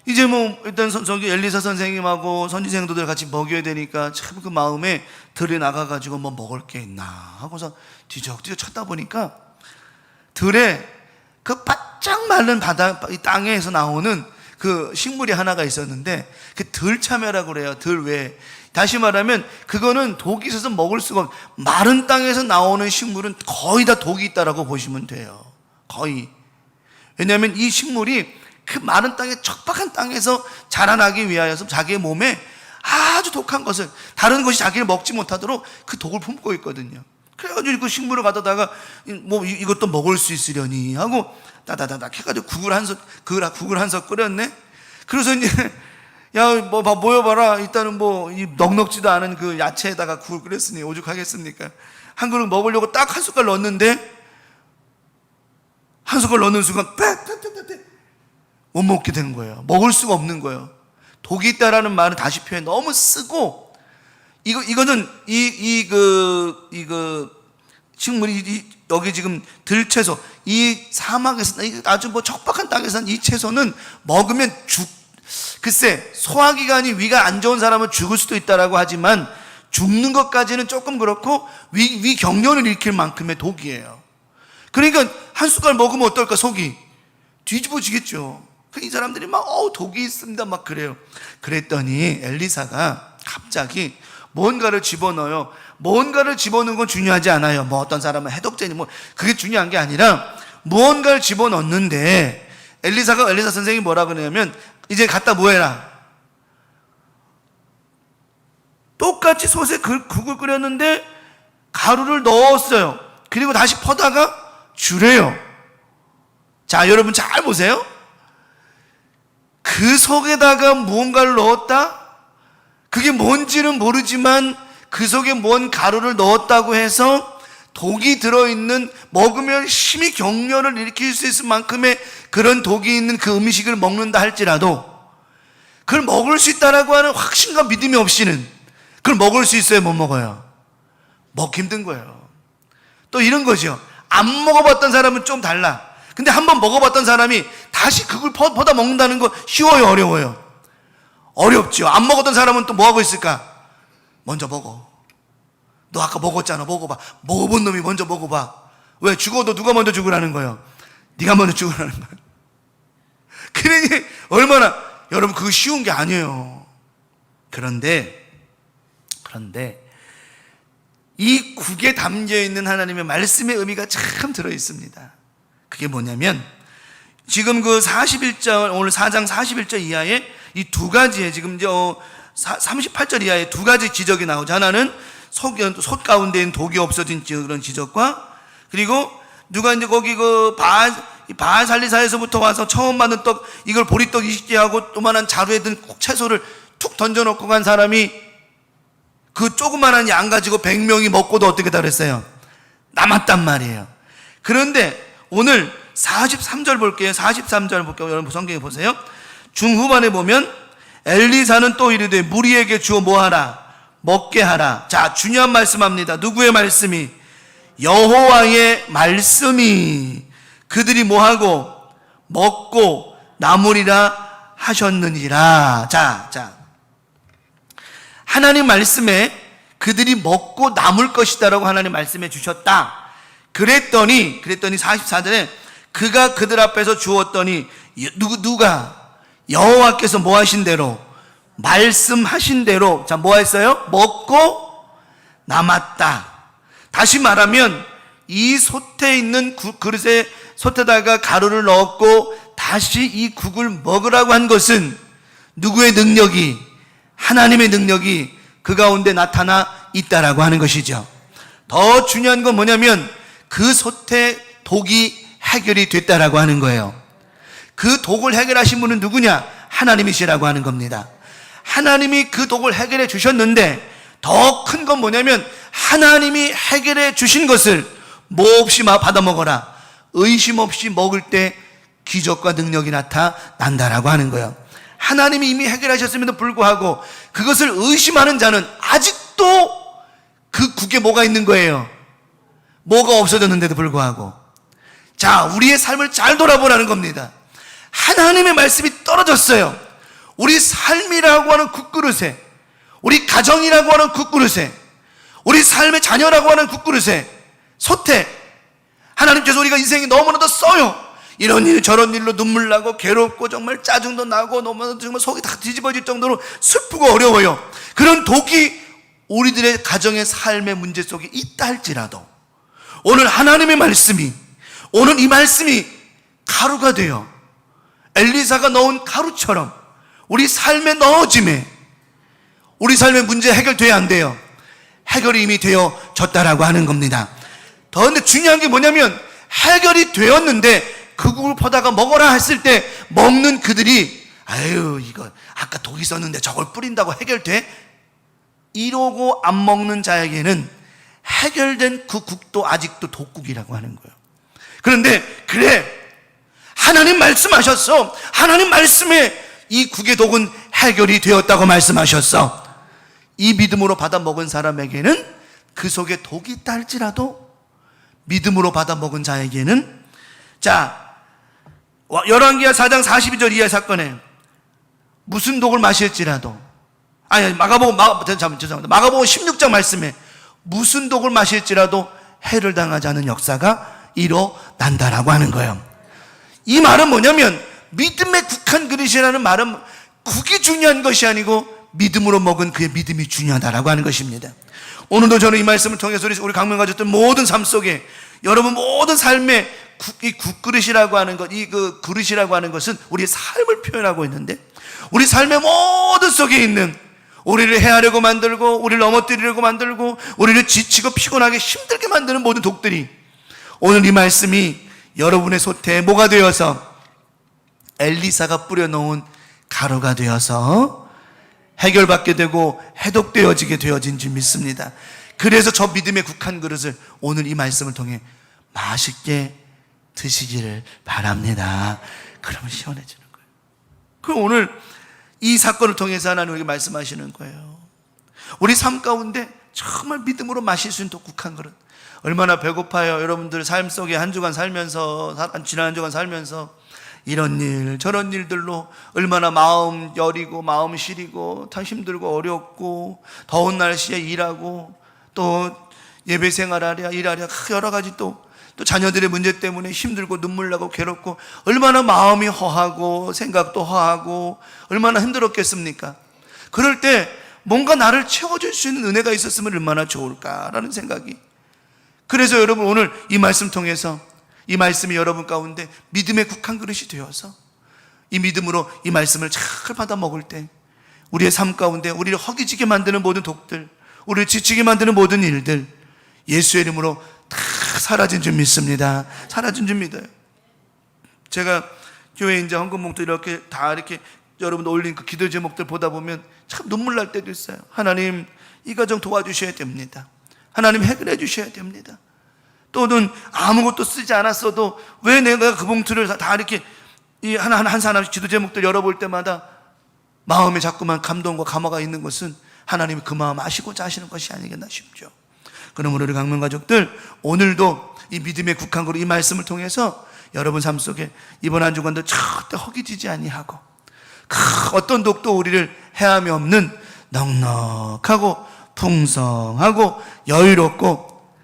이제 뭐 일단 엘리사 선생님하고 선지생도들 같이 먹여야 되니까 참 그 마음에 들에 나가가지고 뭐 먹을 게 있나 하고서 뒤적뒤적 찾다 보니까 들에 그 바짝 마른 이 땅에서 나오는 그 식물이 하나가 있었는데, 그 들참외라고 그래요. 들외. 다시 말하면 그거는 독이 있어서 먹을 수가 없는, 마른 땅에서 나오는 식물은 거의 다 독이 있다라고 보시면 돼요. 거의. 왜냐하면 이 식물이 그 마른 땅에, 척박한 땅에서 자라나기 위하여서 자기의 몸에 아주 독한 것을, 다른 것이 자기를 먹지 못하도록 그 독을 품고 있거든요. 그래가지고 그 식물을 갖다가 뭐 이것도 먹을 수 있으려니 하고 따다다닥 해가지고 국을 한 석 끓였네. 그래서 이제 야, 뭐 모여봐라. 일단은 뭐 이 넉넉지도 않은 그 야채에다가 국을 끓였으니 오죽하겠습니까? 한 그릇 먹으려고 딱 한 숟갈 넣었는데, 한 숟갈 넣는 순간 못 먹게 된 거예요. 먹을 수가 없는 거예요. 독이 있다라는 말은 다시 표현 너무 쓰고, 이거는 식물이 여기 지금 들채소, 이 사막에서 아주 뭐 척박한 땅에서 이 채소는 먹으면 글쎄, 소화기관이 위가 안 좋은 사람은 죽을 수도 있다라고 하지만 죽는 것까지는 조금 그렇고 위 경련을 일으킬 만큼의 독이에요. 그러니까 한 숟갈 먹으면 어떨까? 속이 뒤집어지겠죠. 이 사람들이 막 독이 있습니다 막 그래요. 그랬더니 엘리사가 갑자기 뭔가를 집어넣어요. 뭔가를 집어넣는 건 중요하지 않아요. 뭐 어떤 사람은 해독제니 뭐 그게 중요한 게 아니라 무언가를 집어넣는데, 엘리사 선생님이 뭐라 그러냐면, 이제 갖다 뭐 해라. 똑같이 솥에 국을 끓였는데 가루를 넣었어요. 그리고 다시 퍼다가 주래요. 자, 여러분 잘 보세요. 그 속에다가 무언가를 넣었다? 그게 뭔지는 모르지만 그 속에 뭔 가루를 넣었다고 해서 독이 들어있는, 먹으면 심히 경련을 일으킬 수 있을 만큼의 그런 독이 있는 그 음식을 먹는다 할지라도, 그걸 먹을 수 있다라고 하는 확신과 믿음이 없이는 그걸 먹을 수 있어요? 못 먹어요? 먹기 힘든 거예요. 또 이런 거죠. 안 먹어봤던 사람은 좀 달라. 근데 한번 먹어봤던 사람이 다시 그걸 퍼다 먹는다는 거 쉬워요? 어려워요? 어렵죠. 안 먹었던 사람은 또 뭐하고 있을까? 먼저 먹어. 너 아까 먹었잖아. 먹어봐. 먹어본 놈이 먼저 먹어봐. 왜? 죽어도 누가 먼저 죽으라는 거예요? 네가 먼저 죽으라는 거예요. 그러니 얼마나, 여러분 그거 쉬운 게 아니에요. 그런데 이 국에 담겨있는 하나님의 말씀의 의미가 참 들어있습니다. 그게 뭐냐면 지금 그 41절, 오늘 4장 41절 이하에 이 두 가지에 지금 38절 이하에 두 가지 지적이 나오죠. 하나는 솥 가운데 있는 독이 없어진 그런 지적과, 그리고 누가 이제 거기 그 바알살리사에서부터 와서 처음 만든 떡, 이걸 보리떡 20개 하고 또만한 자루에 든 채소를 툭 던져놓고 간 사람이 그 조그만한 양 가지고 100명이 먹고도 어떻게 다 그랬어요? 남았단 말이에요. 그런데 오늘 43절 볼게요. 43절 볼게요. 여러분 성경에 보세요. 중후반에 보면 엘리사는 또 이르되 무리에게 주어 뭐하라? 먹게 하라. 자, 중요한 말씀합니다. 누구의 말씀이? 여호와의 말씀이 그들이 뭐하고? 먹고 남으리라 하셨느니라. 자, 하나님 말씀에 그들이 먹고 남을 것이다라고 하나님 말씀해 주셨다. 그랬더니 44절에 그가 그들 앞에서 주었더니 누가? 여호와께서 뭐 하신 대로? 말씀하신 대로. 자, 뭐 했어요? 먹고 남았다. 다시 말하면 이 솥에 있는 그릇에 솥에다가 가루를 넣었고 다시 이 국을 먹으라고 한 것은 누구의 능력이? 하나님의 능력이 그 가운데 나타나 있다라고 하는 것이죠. 더 중요한 건 뭐냐면 그 솥의 독이 해결이 됐다라고 하는 거예요. 그 독을 해결하신 분은 누구냐? 하나님이시라고 하는 겁니다. 하나님이 그 독을 해결해 주셨는데 더 큰 건 뭐냐면 하나님이 해결해 주신 것을 뭐 없이 받아 먹어라. 의심 없이 먹을 때 기적과 능력이 나타난다라고 하는 거예요. 하나님이 이미 해결하셨음에도 불구하고 그것을 의심하는 자는 아직도 그 국에 뭐가 있는 거예요? 뭐가 없어졌는데도 불구하고. 자, 우리의 삶을 잘 돌아보라는 겁니다. 하나님의 말씀이 떨어졌어요. 우리 삶이라고 하는 국그릇에, 우리 가정이라고 하는 국그릇에, 우리 삶의 자녀라고 하는 국그릇에, 솥에 하나님께서 우리가 인생이 너무나도 써요. 이런 일 저런 일로 눈물 나고 괴롭고 정말 짜증도 나고 너무 정말 속이 다 뒤집어질 정도로 슬프고 어려워요. 그런 독이 우리들의 가정의 삶의 문제 속에 있다 할지라도 오늘 하나님의 말씀이, 오늘 이 말씀이 가루가 되어 엘리사가 넣은 가루처럼 우리 삶에 넣어짐에 우리 삶의 문제 해결돼야 안 돼요. 해결이 이미 되어졌다라고 하는 겁니다. 더 근데 중요한 게 뭐냐면 해결이 되었는데 그 국을 퍼다가 먹어라 했을 때 먹는 그들이 아유 이거 아까 독이 있었는데 저걸 뿌린다고 해결돼? 이러고 안 먹는 자에게는 해결된 그 국도 아직도 독국이라고 하는 거예요. 그런데 그래 하나님 말씀하셨어. 하나님 말씀에 이 국의 독은 해결이 되었다고 말씀하셨어. 이 믿음으로 받아 먹은 사람에게는 그 속에 독이 있다 할지라도 믿음으로 받아 먹은 자에게는 자 열왕기하 4장 42절 이하의 사건에 무슨 독을 마실지라도 마가복음 16장 말씀에 무슨 독을 마실지라도 해를 당하지 않은 역사가 일어난다라고 하는 거예요. 이 말은 뭐냐면 믿음의 국한 그릇이라는 말은 국이 중요한 것이 아니고 믿음으로 먹은 그의 믿음이 중요하다라고 하는 것입니다. 오늘도 저는 이 말씀을 통해서 우리 강명 가졌던 모든 삶 속에 여러분 모든 삶에 이 국그릇이라고 하는 것, 이 그 그릇이라고 하는 것은 우리의 삶을 표현하고 있는데 우리 삶의 모든 속에 있는 우리를 해하려고 만들고 우리를 넘어뜨리려고 만들고 우리를 지치고 피곤하게 힘들게 만드는 모든 독들이 오늘 이 말씀이 여러분의 솥에 뭐가 되어서 엘리사가 뿌려놓은 가루가 되어서 해결받게 되고 해독되어지게 되어진 줄 믿습니다. 그래서 저 믿음의 국한 그릇을 오늘 이 말씀을 통해 맛있게 드시기를 바랍니다. 그러면 시원해지는 거예요. 그럼 오늘 이 사건을 통해서 하나님 우리에게 말씀하시는 거예요. 우리 삶 가운데 정말 믿음으로 마실 수 있는 또 국한 그릇. 얼마나 배고파요. 여러분들 삶 속에 한 주간 살면서 지난 한 주간 살면서 이런 일 저런 일들로 얼마나 마음 여리고 마음 시리고 다 힘들고 어렵고 더운 날씨에 일하고 또 예배 생활하랴 일하랴 여러 가지 또 또 자녀들의 문제 때문에 힘들고 눈물 나고 괴롭고 얼마나 마음이 허하고 생각도 허하고 얼마나 힘들었겠습니까? 그럴 때 뭔가 나를 채워줄 수 있는 은혜가 있었으면 얼마나 좋을까라는 생각이. 그래서 여러분 오늘 이 말씀 통해서 이 말씀이 여러분 가운데 믿음의 국한 그릇이 되어서 이 믿음으로 이 말씀을 잘 받아 먹을 때 우리의 삶 가운데 우리를 허기지게 만드는 모든 독들, 우리를 지치게 만드는 모든 일들 예수의 이름으로 다 사라진 줄 믿습니다. 사라진 줄 믿어요. 제가 교회 이제 헌금봉투 이렇게 다 이렇게 여러분 올린 그 기도 제목들 보다 보면 참 눈물 날 때도 있어요. 하나님 이 가정 도와주셔야 됩니다. 하나님 해결해 주셔야 됩니다. 또는 아무것도 쓰지 않았어도 왜 내가 그 봉투를 다 이렇게 이 하나씩 기도 제목들 열어볼 때마다 마음에 자꾸만 감동과 감화가 있는 것은 하나님이 그 마음 아시고자 하시는 것이 아니겠나 싶죠. 그러므로 우리 강명 가족들 오늘도 이 믿음의 국한 그릇 이 말씀을 통해서 여러분 삶 속에 이번 한 주간도 절대 허기지지 아니하고 어떤 독도 우리를 해함이 없는 넉넉하고 풍성하고 여유롭고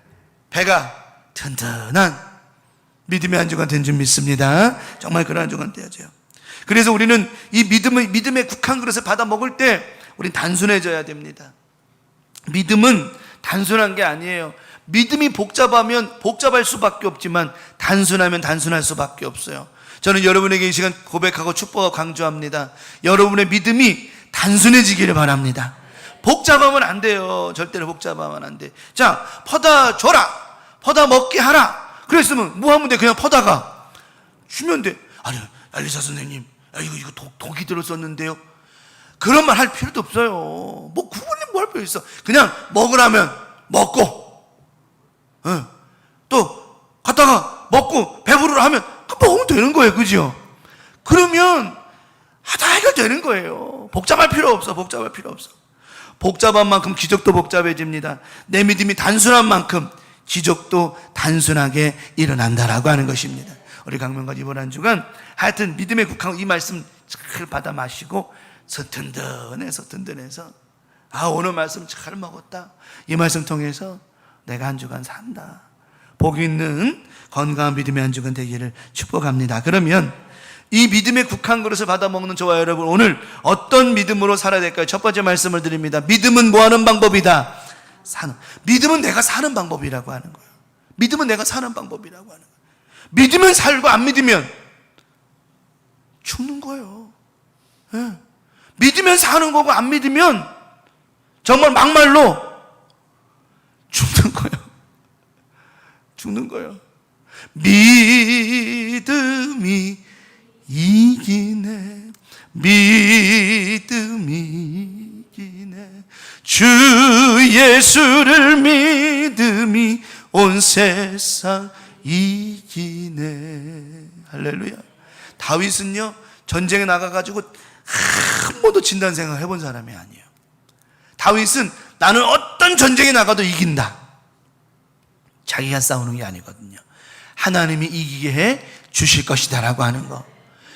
배가 든든한 믿음의 한 주간 된 줄 믿습니다. 정말 그런 한 주간 되어져요. 그래서 우리는 이 믿음의 국한 그릇을 받아 먹을 때 우린 단순해져야 됩니다. 믿음은 단순한 게 아니에요. 믿음이 복잡하면 복잡할 수밖에 없지만 단순하면 단순할 수밖에 없어요. 저는 여러분에게 이 시간 고백하고 축복하고 강조합니다. 여러분의 믿음이 단순해지기를 바랍니다. 복잡하면 안 돼요. 절대로 복잡하면 안 돼. 자, 퍼다 줘라, 퍼다 먹게 하라. 그랬으면 뭐 하면 돼? 그냥 퍼다가 주면 돼. 아니, 알리사 선생님, 이거 독이 들었었는데요. 그런 말 할 필요도 없어요. 뭐 구분이 뭐 할 필요 있어. 그냥 먹으라면 먹고, 또 갔다가 먹고 배부르라 하면 그 먹으면 되는 거예요. 그죠? 그러면 다 해결되는 거예요. 복잡할 필요 없어. 복잡할 필요 없어. 복잡한 만큼 기적도 복잡해집니다. 내 믿음이 단순한 만큼 기적도 단순하게 일어난다라고 하는 것입니다. 우리 강명과 이번 한 주간 하여튼 믿음의 국한 이 말씀 잘 받아 마시고 든든해서 오늘 말씀 잘 먹었다. 이 말씀 통해서 내가 한 주간 산다. 복 있는 건강한 믿음의 한 주간 되기를 축복합니다. 그러면 이 믿음의 국한 그릇을 받아 먹는 저와 여러분 오늘 어떤 믿음으로 살아야 될까요? 첫 번째 말씀을 드립니다. 믿음은 뭐 하는 방법이다? 믿음은 내가 사는 방법이라고 하는 거예요. 믿음은 내가 사는 방법이라고 하는 거예요. 믿으면 살고 안 믿으면 죽는 거예요. 네. 믿으면 사는 거고 안 믿으면 정말 막말로 죽는 거예요. 죽는 거예요. 믿음이 이기네. 믿음이 이기네. 주 예수를 믿음이 온 세상 이기네. 할렐루야. 다윗은요 전쟁에 나가가지고 한 번도 진다는 생각을 해본 사람이 아니에요. 다윗은 나는 어떤 전쟁에 나가도 이긴다. 자기가 싸우는 게 아니거든요. 하나님이 이기게 해 주실 것이다 라고 하는 거.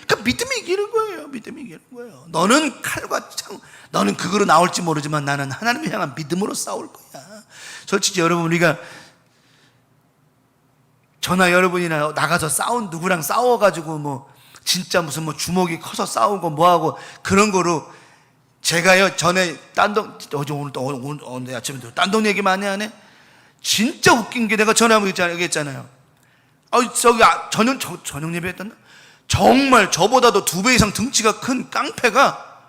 그러니까 믿음이 이기는 거예요. 믿음이 이기는 거예요. 너는 칼과 창, 너는 그거로 나올지 모르지만 나는 하나님을 향한 믿음으로 싸울 거야. 솔직히 여러분 우리가 저나 여러분이나 나가서 누구랑 싸워가지고 뭐 진짜 무슨 뭐 주먹이 커서 싸우고 뭐하고 그런 거로 제가요 전에 오늘 아침에 딴동 얘기 많이 하네. 진짜 웃긴 게 내가 전에 한번 얘기했잖아요. 저녁 예배 했던가? 정말 저보다도 2배 이상 등치가 큰 깡패가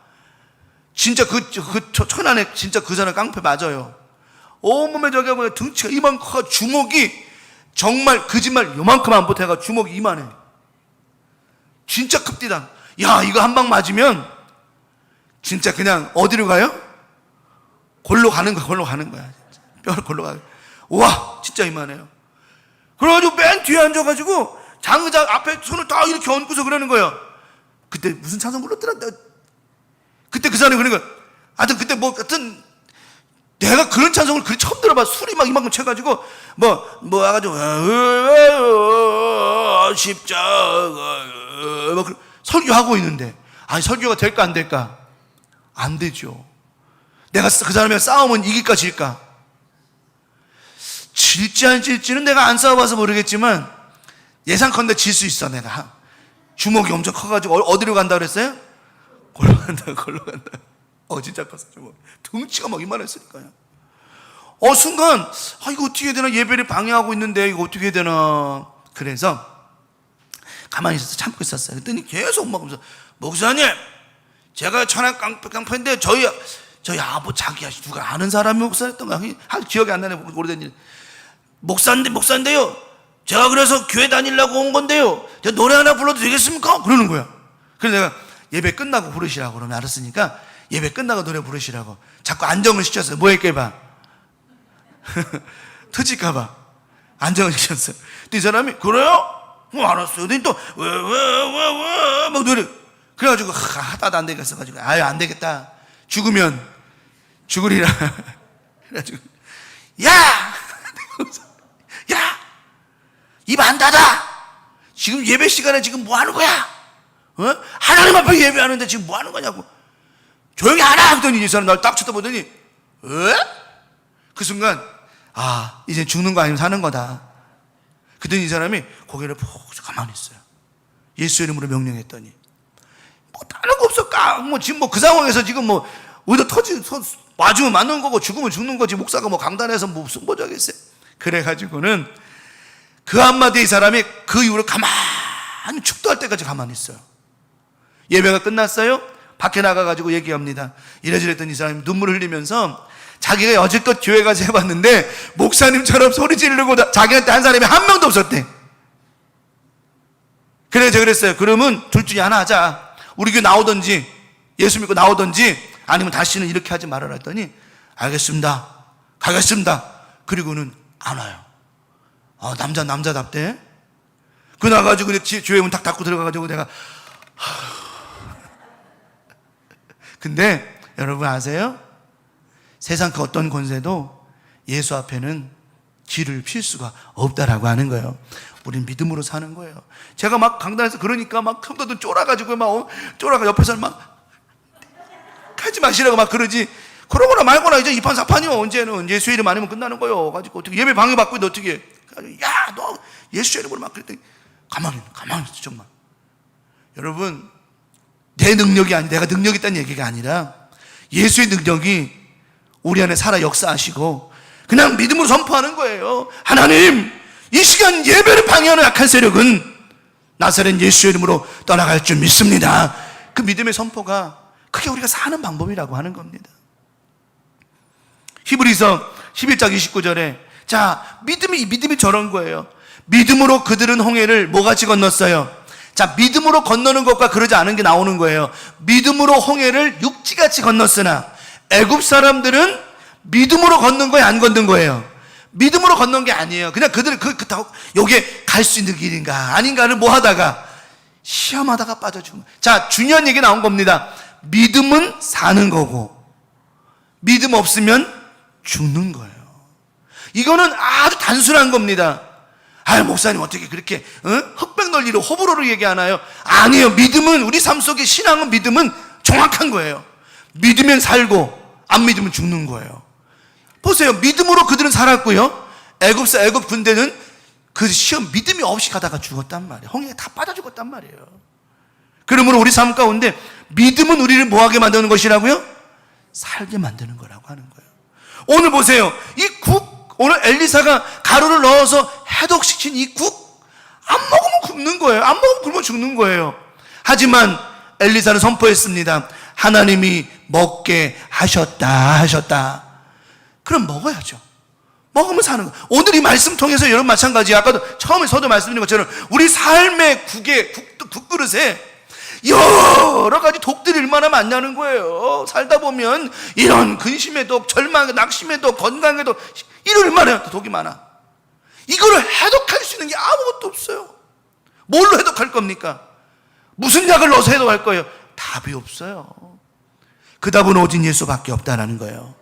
진짜 그 천안에 진짜 그 사람 깡패 맞아요. 온몸에 저기 보면 등치가 이만큼 커 주먹이 정말 거짓말 요만큼 안 보태가 주먹이 이만해. 진짜 급디다. 야 이거 한 방 맞으면 진짜 그냥 어디로 가요? 골로 가는 거야. 뼈를 골로 가요. 와 진짜 이만해요. 그래가지고 맨 뒤에 앉아가지고 장의자 앞에 손을 다 이렇게 얹고서 그러는 거예요. 그때 무슨 찬송 불렀더라? 그때 그 사람이 그러는 거야. 하여튼 그때 하여튼 내가 그런 찬송을 처음 들어봐. 술이 막 이만큼 채가지고 와가지고 십자가 설교하고 있는데 아니 설교가 될까 안 될까? 안 되죠. 내가 그 사람이랑 싸우면 이길까 질까? 질지 안 질지는 내가 안 싸워봐서 모르겠지만 예상컨대 질 수 있어. 내가 주먹이 엄청 커가지고 어디로 간다 그랬어요? 골로 간다. 진짜 컸어. 주먹 등치가 막 이만했으니까요. 순간 이거 어떻게 해야 되나, 예배를 방해하고 있는데 이거 어떻게 해야 되나. 그래서 가만히 있어서 참고 있었어요. 그랬더니 계속 막 목사님, 제가 천안 깡패인데 저희 자기야 누가 아는 사람이 목사였던가 기억이 안 나네. 오래된 일. 목사인데요, 제가 그래서 교회 다니려고 온 건데요, 제가 노래 하나 불러도 되겠습니까? 그러는 거야. 그래서 내가 예배 끝나고 부르시라고 그러면 알았으니까 예배 끝나고 노래 부르시라고 자꾸 안정을 시켰어요. 뭐 할까봐 터질까봐 안정을 시켰어요. 또 이 사람이 그래요? 알았어요. 근데 또 왜 막 노래. 그래가지고 하다도 안 되겠어가지고 안 되겠다, 죽으면 죽으리라. 그래가지고 야 입 안 닫아. 지금 예배 시간에 지금 뭐 하는 거야? 하나님 앞에 예배하는데 지금 뭐 하는 거냐고. 조용히 하라 하더니 이 사람 나를 딱 쳐다보더니 그 순간 이제 죽는 거 아니면 사는 거다. 그랬더니 이 사람이 고개를 푹 가만히 있어요. 예수 이름으로 명령했더니 뭐 다른 거 없어. 지금 그 상황에서 지금 어디다 맞으면 맞는 거고 죽으면 죽는 거지. 목사가 강단에서 무슨 보자겠어요. 그래가지고는 그 한마디에 이 사람이 그 이후로 가만히 축도할 때까지 가만히 있어요. 예배가 끝났어요. 밖에 나가가지고 얘기합니다. 이래저래 했더니 이 사람이 눈물을 흘리면서 자기가 여지껏 교회 가서 해봤는데 목사님처럼 소리 지르고 자기한테 한 사람이 한 명도 없었대. 그래서 제가 그랬어요. 그러면 둘 중에 하나 하자. 우리 교회 나오든지 예수 믿고 나오든지 아니면 다시는 이렇게 하지 말아라 했더니 알겠습니다, 가겠습니다. 그리고는 안 와요. 남자답대. 그 나가지고 교회 문 탁 닫고 들어가가지고 내가 근데 여러분 아세요? 세상 그 어떤 권세도 예수 앞에는 길을 필 수가 없다라고 하는 거예요. 우린 믿음으로 사는 거예요. 제가 강단에서 그러니까 성도들 쫄아가지고 쫄아가 옆에서 하지 마시라고 그러지. 그러거나 말거나 이제 이판사판이요. 언제는 예수 이름 아니면 끝나는 거예요. 가지고 어떻게 예배 방해받고 있는데 어떻게 해. 야, 너 예수 이름으로 그랬더니 가만히 있어. 정말 여러분, 내 능력이 내가 능력이 있다는 얘기가 아니라 예수의 능력이 우리 안에 살아 역사하시고 그냥 믿음으로 선포하는 거예요. 하나님, 이 시간 예배를 방해하는 악한 세력은 나사렛 예수 이름으로 떠나갈 줄 믿습니다. 그 믿음의 선포가 그게 우리가 사는 방법이라고 하는 겁니다. 히브리서 11장 29절에 믿음이 저런 거예요. 믿음으로 그들은 홍해를 뭐같이 건넜어요? 믿음으로 건너는 것과 그러지 않은 게 나오는 거예요. 믿음으로 홍해를 육지같이 건넜으나 애굽 사람들은 믿음으로 걷는 거예요, 안 걷는 거예요? 믿음으로 건넌 게 아니에요. 그냥 그들은 여기에 갈 수 있는 길인가 아닌가를 뭐 하다가 시험하다가 빠져 죽은 거예요. 중요한 얘기 나온 겁니다. 믿음은 사는 거고 믿음 없으면 죽는 거예요. 이거는 아주 단순한 겁니다. 목사님 어떻게 그렇게 흑백 논리로 호불호를 얘기하나요? 아니에요. 믿음은, 우리 삶 속의 신앙은, 믿음은 정확한 거예요. 믿으면 살고 안 믿으면 죽는 거예요. 보세요. 믿음으로 그들은 살았고요, 애굽 군대는 그 시험 믿음이 없이 가다가 죽었단 말이에요. 홍해에 다 빠져 죽었단 말이에요. 그러므로 우리 삶 가운데 믿음은 우리를 뭐하게 만드는 것이라고요? 살게 만드는 거라고 하는 거예요. 오늘 보세요. 오늘 엘리사가 가루를 넣어서 해독시킨 이 국, 안 먹으면 굶는 거예요. 안 먹으면 굶어 죽는 거예요. 하지만 엘리사는 선포했습니다. 하나님이 먹게 하셨다. 그럼 먹어야죠. 먹으면 사는 거예요. 오늘 이 말씀 통해서 여러분 마찬가지예요. 아까도 처음에 서도 말씀드린 것처럼 우리 삶의 국그릇에 여러 가지 독들이 얼마나 많냐는 거예요. 살다 보면 이런 근심의 독, 절망의 낙심의 독, 건강의 독, 이런 얼마나 독이 많아. 이거를 해독할 수 있는 게 아무것도 없어요. 뭘로 해독할 겁니까? 무슨 약을 넣어서 해독할 거예요? 답이 없어요. 그 답은 오직 예수밖에 없다라는 거예요.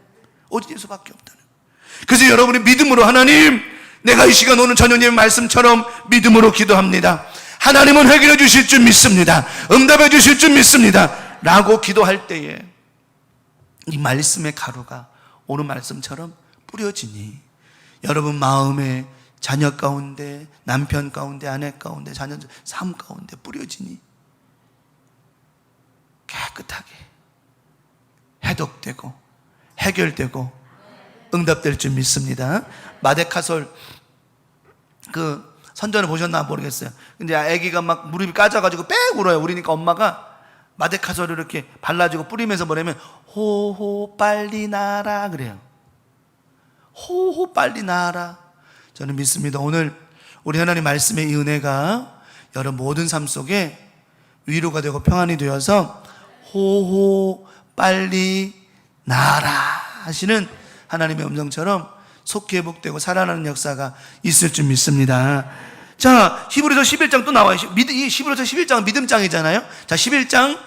오직 예수밖에 없다는 거예요. 그래서 여러분이 믿음으로, 하나님, 내가 이 시간 오늘 저녁 예배 말씀처럼 믿음으로 기도합니다. 하나님은 해결해 주실 줄 믿습니다. 응답해 주실 줄 믿습니다. 라고 기도할 때에 이 말씀의 가루가 오늘 말씀처럼 뿌려지니 여러분 마음에 자녀 가운데, 남편 가운데, 아내 가운데, 자녀 삶 가운데 뿌려지니 깨끗하게 해독되고 해결되고 응답될 줄 믿습니다. 마데카솔 그 선전을 보셨나 모르겠어요. 근데 아기가 막 무릎이 까져가지고 빽 울어요. 울으니까 엄마가 마데카솔을 이렇게 발라주고 뿌리면서 뭐냐면 호호 빨리 나라 그래요. 호호 빨리 나라. 저는 믿습니다. 오늘 우리 하나님 말씀의 이 은혜가 여러분 모든 삶 속에 위로가 되고 평안이 되어서 호호 빨리 나라 하시는 하나님의 음성처럼 속히 회복되고 살아나는 역사가 있을 줄 믿습니다. 자, 히브리서 11장 또 나와요. 이 히브리서 11장은 믿음장이잖아요. 자, 11장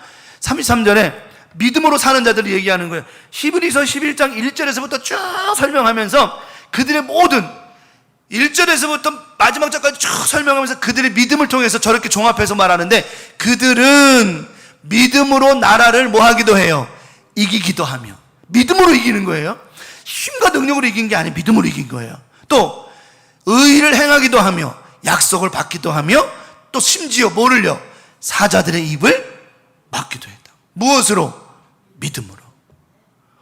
33절에 믿음으로 사는 자들을 얘기하는 거예요. 히브리서 11장 1절에서부터 쭉 설명하면서 그들의 모든 1절에서부터 마지막 절까지 쭉 설명하면서 그들의 믿음을 통해서 저렇게 종합해서 말하는데, 그들은 믿음으로 나라를 뭐 하기도 해요? 이기기도 하며. 믿음으로 이기는 거예요. 힘과 능력으로 이긴 게 아니에요. 믿음으로 이긴 거예요. 또 의를 행하기도 하며 약속을 받기도 하며 또 심지어 뭐를요? 사자들의 입을 막기도 했다. 무엇으로? 믿음으로.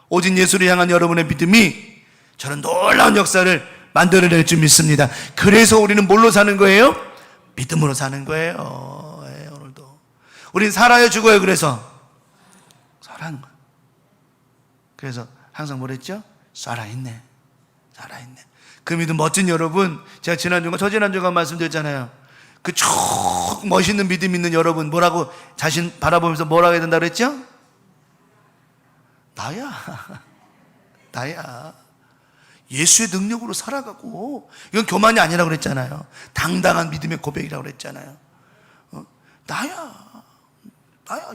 오직 예수를 향한 여러분의 믿음이 저는 놀라운 역사를 만들어낼 줄 믿습니다. 그래서 우리는 뭘로 사는 거예요? 믿음으로 사는 거예요. 예, 오늘도 우린 살아요 죽어요? 그래서 살아는 거예요. 그래서 항상 뭐랬죠? 살아있네, 살아있네. 그 믿음 멋진 여러분, 제가 지난주가 저지난주가 말씀드렸잖아요. 그 쭉 멋있는 믿음 있는 여러분 뭐라고 자신 바라보면서 뭐라고 해야 된다 그랬죠? 나야 나야. 예수의 능력으로 살아가고, 이건 교만이 아니라고 그랬잖아요. 당당한 믿음의 고백이라고 그랬잖아요. 나야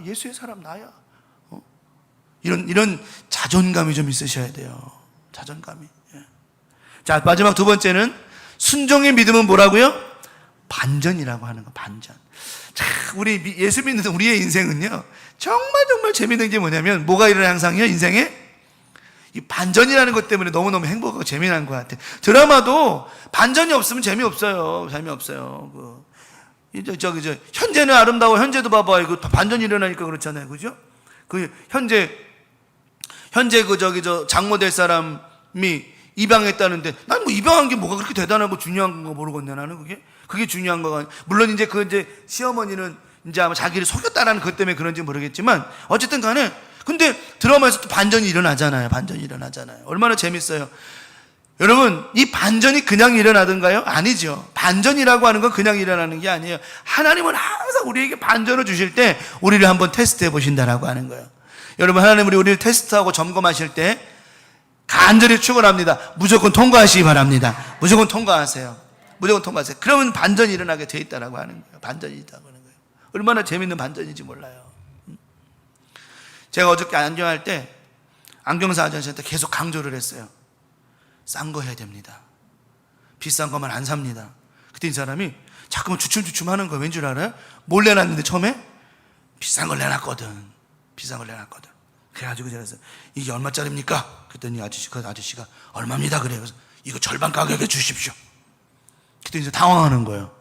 예수의 사람 나야. 이런 자존감이 좀 있으셔야 돼요. 자존감이. 자, 마지막 두 번째는 순종의 믿음은 뭐라고요? 반전이라고 하는 거. 반전. 자, 우리 예수 믿는 우리의 인생은요, 정말 재밌는 게 뭐냐면, 뭐가 일어나 항상요 인생에? 이 반전이라는 것 때문에 너무너무 행복하고 재미난 것 같아요. 드라마도 반전이 없으면 재미없어요. 현재는 아름다워. 현재도 봐봐요. 그 반전이 일어나니까 그렇잖아요. 그죠? 그 현재 장모 될 사람이 입양했다는데, 난 뭐 입양한 게 뭐가 그렇게 대단하고 중요한 거 모르겠네. 나는 그게 중요한 거가. 물론 이제 시어머니는 이제 아마 자기를 속였다라는 것 때문에 그런지 모르겠지만, 어쨌든 간에, 근데 드라마에서 또 반전이 일어나잖아요. 얼마나 재밌어요. 여러분, 이 반전이 그냥 일어나던가요? 아니죠. 반전이라고 하는 건 그냥 일어나는 게 아니에요. 하나님은 항상 우리에게 반전을 주실 때 우리를 한번 테스트해 보신다라고 하는 거예요. 여러분, 하나님은 우리를 테스트하고 점검하실 때 간절히 축원합니다. 무조건 통과하시기 바랍니다. 무조건 통과하세요. 그러면 반전이 일어나게 돼 있다라고 하는 거예요. 반전이 있다고 하는 거예요. 얼마나 재밌는 반전인지 몰라요. 제가 어저께 안경할 때 안경사 아저씨한테 계속 강조를 했어요. 싼 거 해야 됩니다. 비싼 것만 안 삽니다. 그때 이 사람이 자꾸만 주춤주춤 하는 거예요. 왠 줄 알아요? 뭘 내놨는데 처음에? 비싼 걸 내놨거든. 그래가지고 제가 그래서 이게 얼마짜리입니까? 그랬더니 그 아저씨가 얼마입니다. 그래요. 그래서 이거 절반 가격에 주십시오. 그때 이제 당황하는 거예요.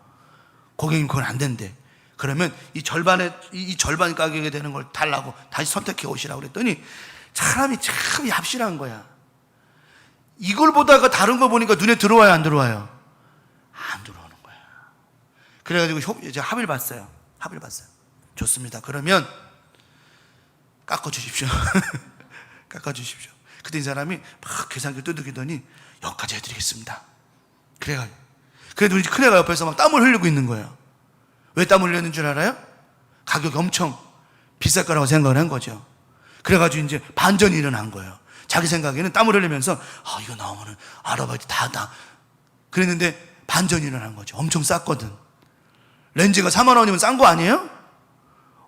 고객님 그건 안 된대. 그러면 이 절반 가격에 되는 걸 달라고 다시 선택해 오시라고 그랬더니 사람이 참 얍실한 거야. 이걸 보다가 다른 거 보니까 눈에 들어와요, 안 들어와요? 안 들어오는 거야. 그래가지고 이제 합의를 봤어요. 좋습니다. 그러면 깎아주십시오. 그때 이 사람이 막 계산기를 두들기더니 여기까지 해드리겠습니다. 그래도 우리 큰애가 옆에서 막 땀을 흘리고 있는 거예요. 왜 땀을 흘렸는 줄 알아요? 가격이 엄청 비쌀 거라고 생각을 한 거죠. 그래가지고 이제 반전이 일어난 거예요. 자기 생각에는 땀을 흘리면서 이거 나오면은 아르바이트 다 그랬는데 반전이 일어난 거죠. 엄청 쌌거든. 렌즈가 4만 원이면 싼 거 아니에요?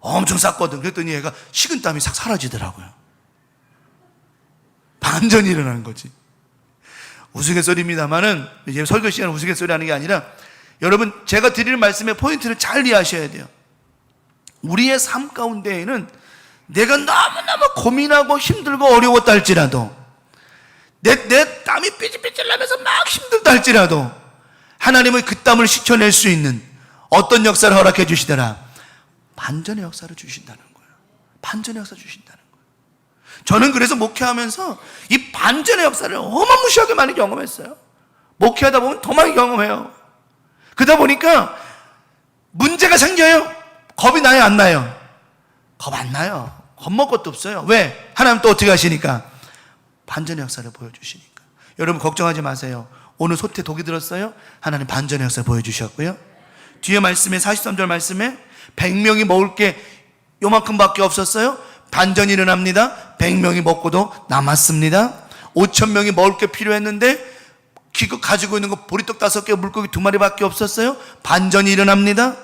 엄청 쌌거든. 그랬더니 얘가 식은땀이 싹 사라지더라고요. 반전이 일어나는 거지. 우스갯소리입니다만은, 이제 설교 시간은 우스갯소리 하는 게 아니라, 여러분, 제가 드리는 말씀의 포인트를 잘 이해하셔야 돼요. 우리의 삶 가운데에는 내가 너무너무 고민하고 힘들고 어려웠다 할지라도 내 땀이 삐질삐질 나면서 막 힘들다 할지라도 하나님은 그 땀을 식혀낼 수 있는 어떤 역사를 허락해 주시더라? 반전의 역사를 주신다는 거예요. 반전의 역사 주신다는 거예요. 저는 그래서 목회하면서 이 반전의 역사를 어마무시하게 많이 경험했어요. 목회하다 보면 더 많이 경험해요. 그러다 보니까 문제가 생겨요. 겁이 나요, 안 나요? 겁 안 나요. 겁먹을 것도 없어요. 왜? 하나님 또 어떻게 하시니까? 반전의 역사를 보여주시니까. 여러분 걱정하지 마세요. 오늘 소태 독이 들었어요? 하나님 반전의 역사를 보여주셨고요. 뒤에 말씀에 43절 말씀에 100명이 먹을 게 요만큼밖에 없었어요. 반전이 일어납니다. 100명이 먹고도 남았습니다. 5,000명이 먹을 게 필요했는데 기껏 가지고 있는 거 보리떡 5개, 물고기 2마리밖에 없었어요. 반전이 일어납니다.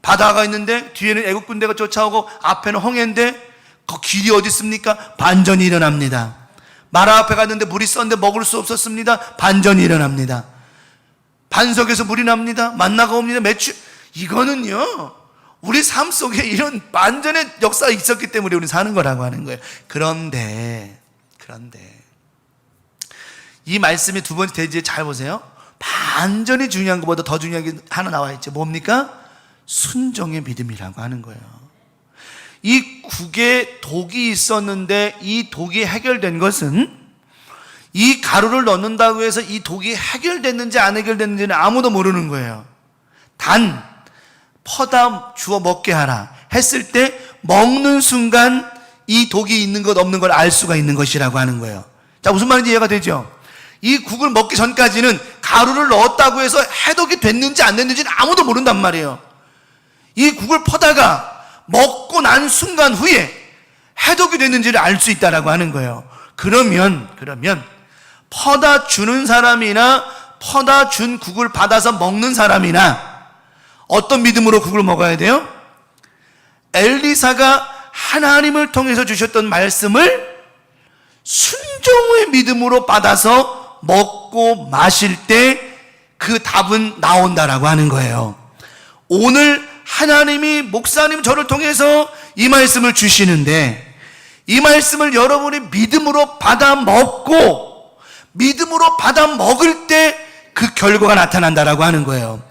바다가 있는데 뒤에는 애국 군대가 쫓아오고 앞에는 홍해인데 그 길이 어디 있습니까? 반전이 일어납니다. 마라 앞에 갔는데 물이 썼는데 먹을 수 없었습니다. 반전이 일어납니다. 반석에서 물이 납니다. 만나가 옵니다. 매출. 이거는요, 우리 삶 속에 이런 반전의 역사가 있었기 때문에 우리 사는 거라고 하는 거예요. 그런데 이 말씀이 두 번째 대지에 잘 보세요. 반전이 중요한 것보다 더 중요한 게 하나 나와 있죠. 뭡니까? 순종의 믿음이라고 하는 거예요. 이 국에 독이 있었는데 이 독이 해결된 것은 이 가루를 넣는다고 해서 이 독이 해결됐는지 안 해결됐는지는 아무도 모르는 거예요. 단 퍼다 주어 먹게 하라 했을 때 먹는 순간 이 독이 있는 것 없는 걸 알 수가 있는 것이라고 하는 거예요. 자, 무슨 말인지 이해가 되죠? 이 국을 먹기 전까지는 가루를 넣었다고 해서 해독이 됐는지 안 됐는지는 아무도 모른단 말이에요. 이 국을 퍼다가 먹고 난 순간 후에 해독이 됐는지를 알 수 있다라고 하는 거예요. 그러면 퍼다 주는 사람이나 퍼다 준 국을 받아서 먹는 사람이나 어떤 믿음으로 국을 먹어야 돼요? 엘리사가 하나님을 통해서 주셨던 말씀을 순종의 믿음으로 받아서 먹고 마실 때 그 답은 나온다라고 하는 거예요. 오늘 하나님이 목사님 저를 통해서 이 말씀을 주시는데 이 말씀을 여러분이 믿음으로 받아 먹고 믿음으로 받아 먹을 때 그 결과가 나타난다라고 하는 거예요.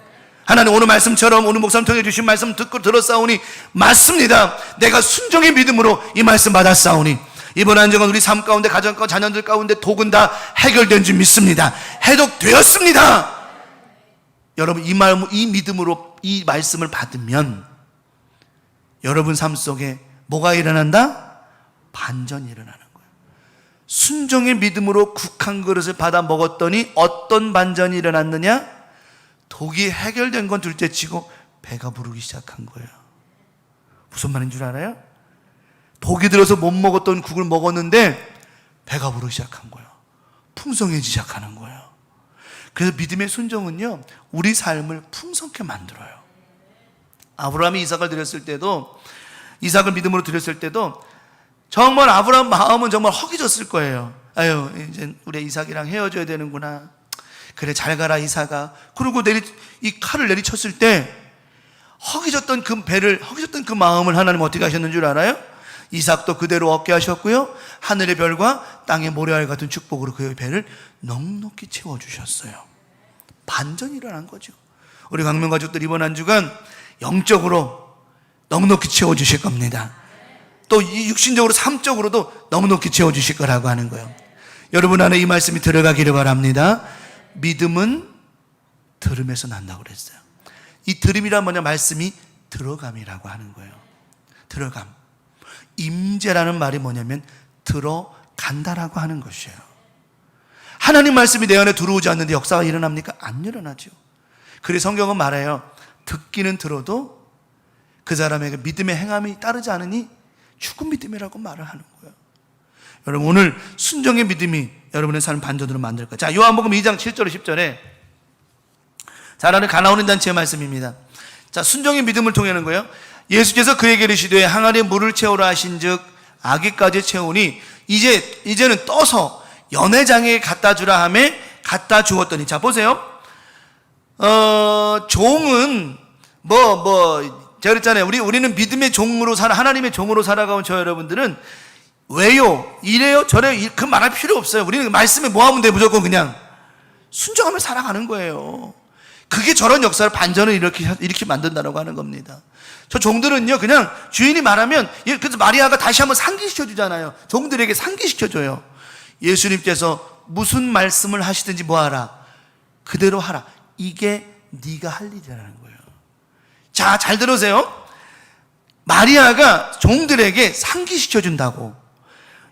하나님 오늘 말씀처럼 오늘 목사님 통해 주신 말씀 듣고 들었사오니 맞습니다. 내가 순종의 믿음으로 이 말씀 받았사오니 이번 한 주간 우리 삶 가운데 가정 가운데 자녀들 가운데 독은 다 해결된 줄 믿습니다. 해독되었습니다. 여러분 이 믿음으로 이 말씀을 받으면 여러분 삶 속에 뭐가 일어난다? 반전이 일어나는 거예요. 순종의 믿음으로 국 한 그릇을 받아 먹었더니 어떤 반전이 일어났느냐? 독이 해결된 건 둘째치고 배가 부르기 시작한 거예요. 무슨 말인 줄 알아요? 독이 들어서 못 먹었던 국을 먹었는데 배가 부르기 시작한 거예요. 풍성해지기 시작하는 거예요. 그래서 믿음의 순종은요, 우리 삶을 풍성케 만들어요. 아브라함이 이삭을 드렸을 때도, 이삭을 믿음으로 드렸을 때도 정말 아브라함 마음은 정말 허기졌을 거예요. 아유, 이제 우리 이삭이랑 헤어져야 되는구나. 그래, 잘 가라 이삭아. 그리고 이 칼을 내리쳤을 때 허기졌던 그 마음을 하나님 어떻게 하셨는 줄 알아요? 이삭도 그대로 얻게 하셨고요, 하늘의 별과 땅의 모래알 같은 축복으로 그의 배를 넉넉히 채워주셨어요. 반전이 일어난 거죠. 우리 강명 가족들 이번 한 주간 영적으로 넉넉히 채워주실 겁니다. 또 육신적으로 삶적으로도 넉넉히 채워주실 거라고 하는 거예요. 여러분 안에 이 말씀이 들어가기를 바랍니다. 믿음은 들음에서 난다고 그랬어요. 이 들음이란 뭐냐? 말씀이 들어감이라고 하는 거예요. 들어감. 임재라는 말이 뭐냐면 들어간다라고 하는 것이에요. 하나님 말씀이 내 안에 들어오지 않는데 역사가 일어납니까? 안 일어나죠. 그래서 성경은 말해요. 듣기는 들어도 그 사람에게 믿음의 행함이 따르지 않으니 죽은 믿음이라고 말을 하는 거예요. 여러분 오늘 순종의 믿음이 여러분의 삶 반전으로 만들 거예요. 자, 요한복음 2장 7절 10절에 잘 아는 가나온 잔치의 말씀입니다. 자, 순종의 믿음을 통하는 거예요. 예수께서 그에게 이르시되 항아리에 물을 채우라 하신즉 아기까지 채우니 이제는 떠서 연회장에 갖다 주라 하매 갖다 주었더니, 자 보세요. 종은 제가 그랬잖아요. 우리는 믿음의 종으로 하나님의 종으로 살아가온 저 여러분들은 왜요? 이래요? 저래요? 그 말할 필요 없어요. 우리는 말씀에 뭐 하면 돼? 무조건 그냥 순종하며 살아가는 거예요. 그게 저런 역사를 반전을 이렇게 만든다라고 하는 겁니다. 저 종들은요, 그냥 주인이 말하면, 그래서 마리아가 다시 한번 상기시켜 주잖아요. 종들에게 상기시켜 줘요. 예수님께서 무슨 말씀을 하시든지 뭐하라, 그대로 하라. 이게 네가 할 일이라는 거예요. 자, 잘 들으세요. 마리아가 종들에게 상기시켜 준다고.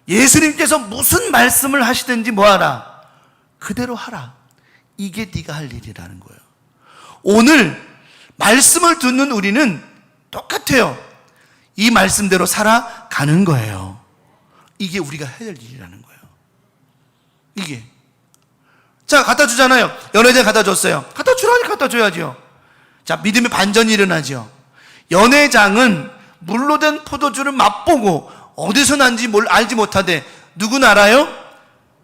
예수님께서 무슨 말씀을 하시든지 뭐하라, 그대로 하라. 이게 네가 할 일이라는 거예요. 오늘 말씀을 듣는 우리는 똑같아요. 이 말씀대로 살아가는 거예요. 이게 우리가 해야 될 일이라는 거예요. 이게. 자, 갖다 주잖아요. 연회장 갖다 줬어요. 갖다 주라니 갖다 줘야죠. 자, 믿음의 반전이 일어나죠. 연회장은 물로 된 포도주를 맛보고 어디서 난지 알지 못하되, 누구는 알아요?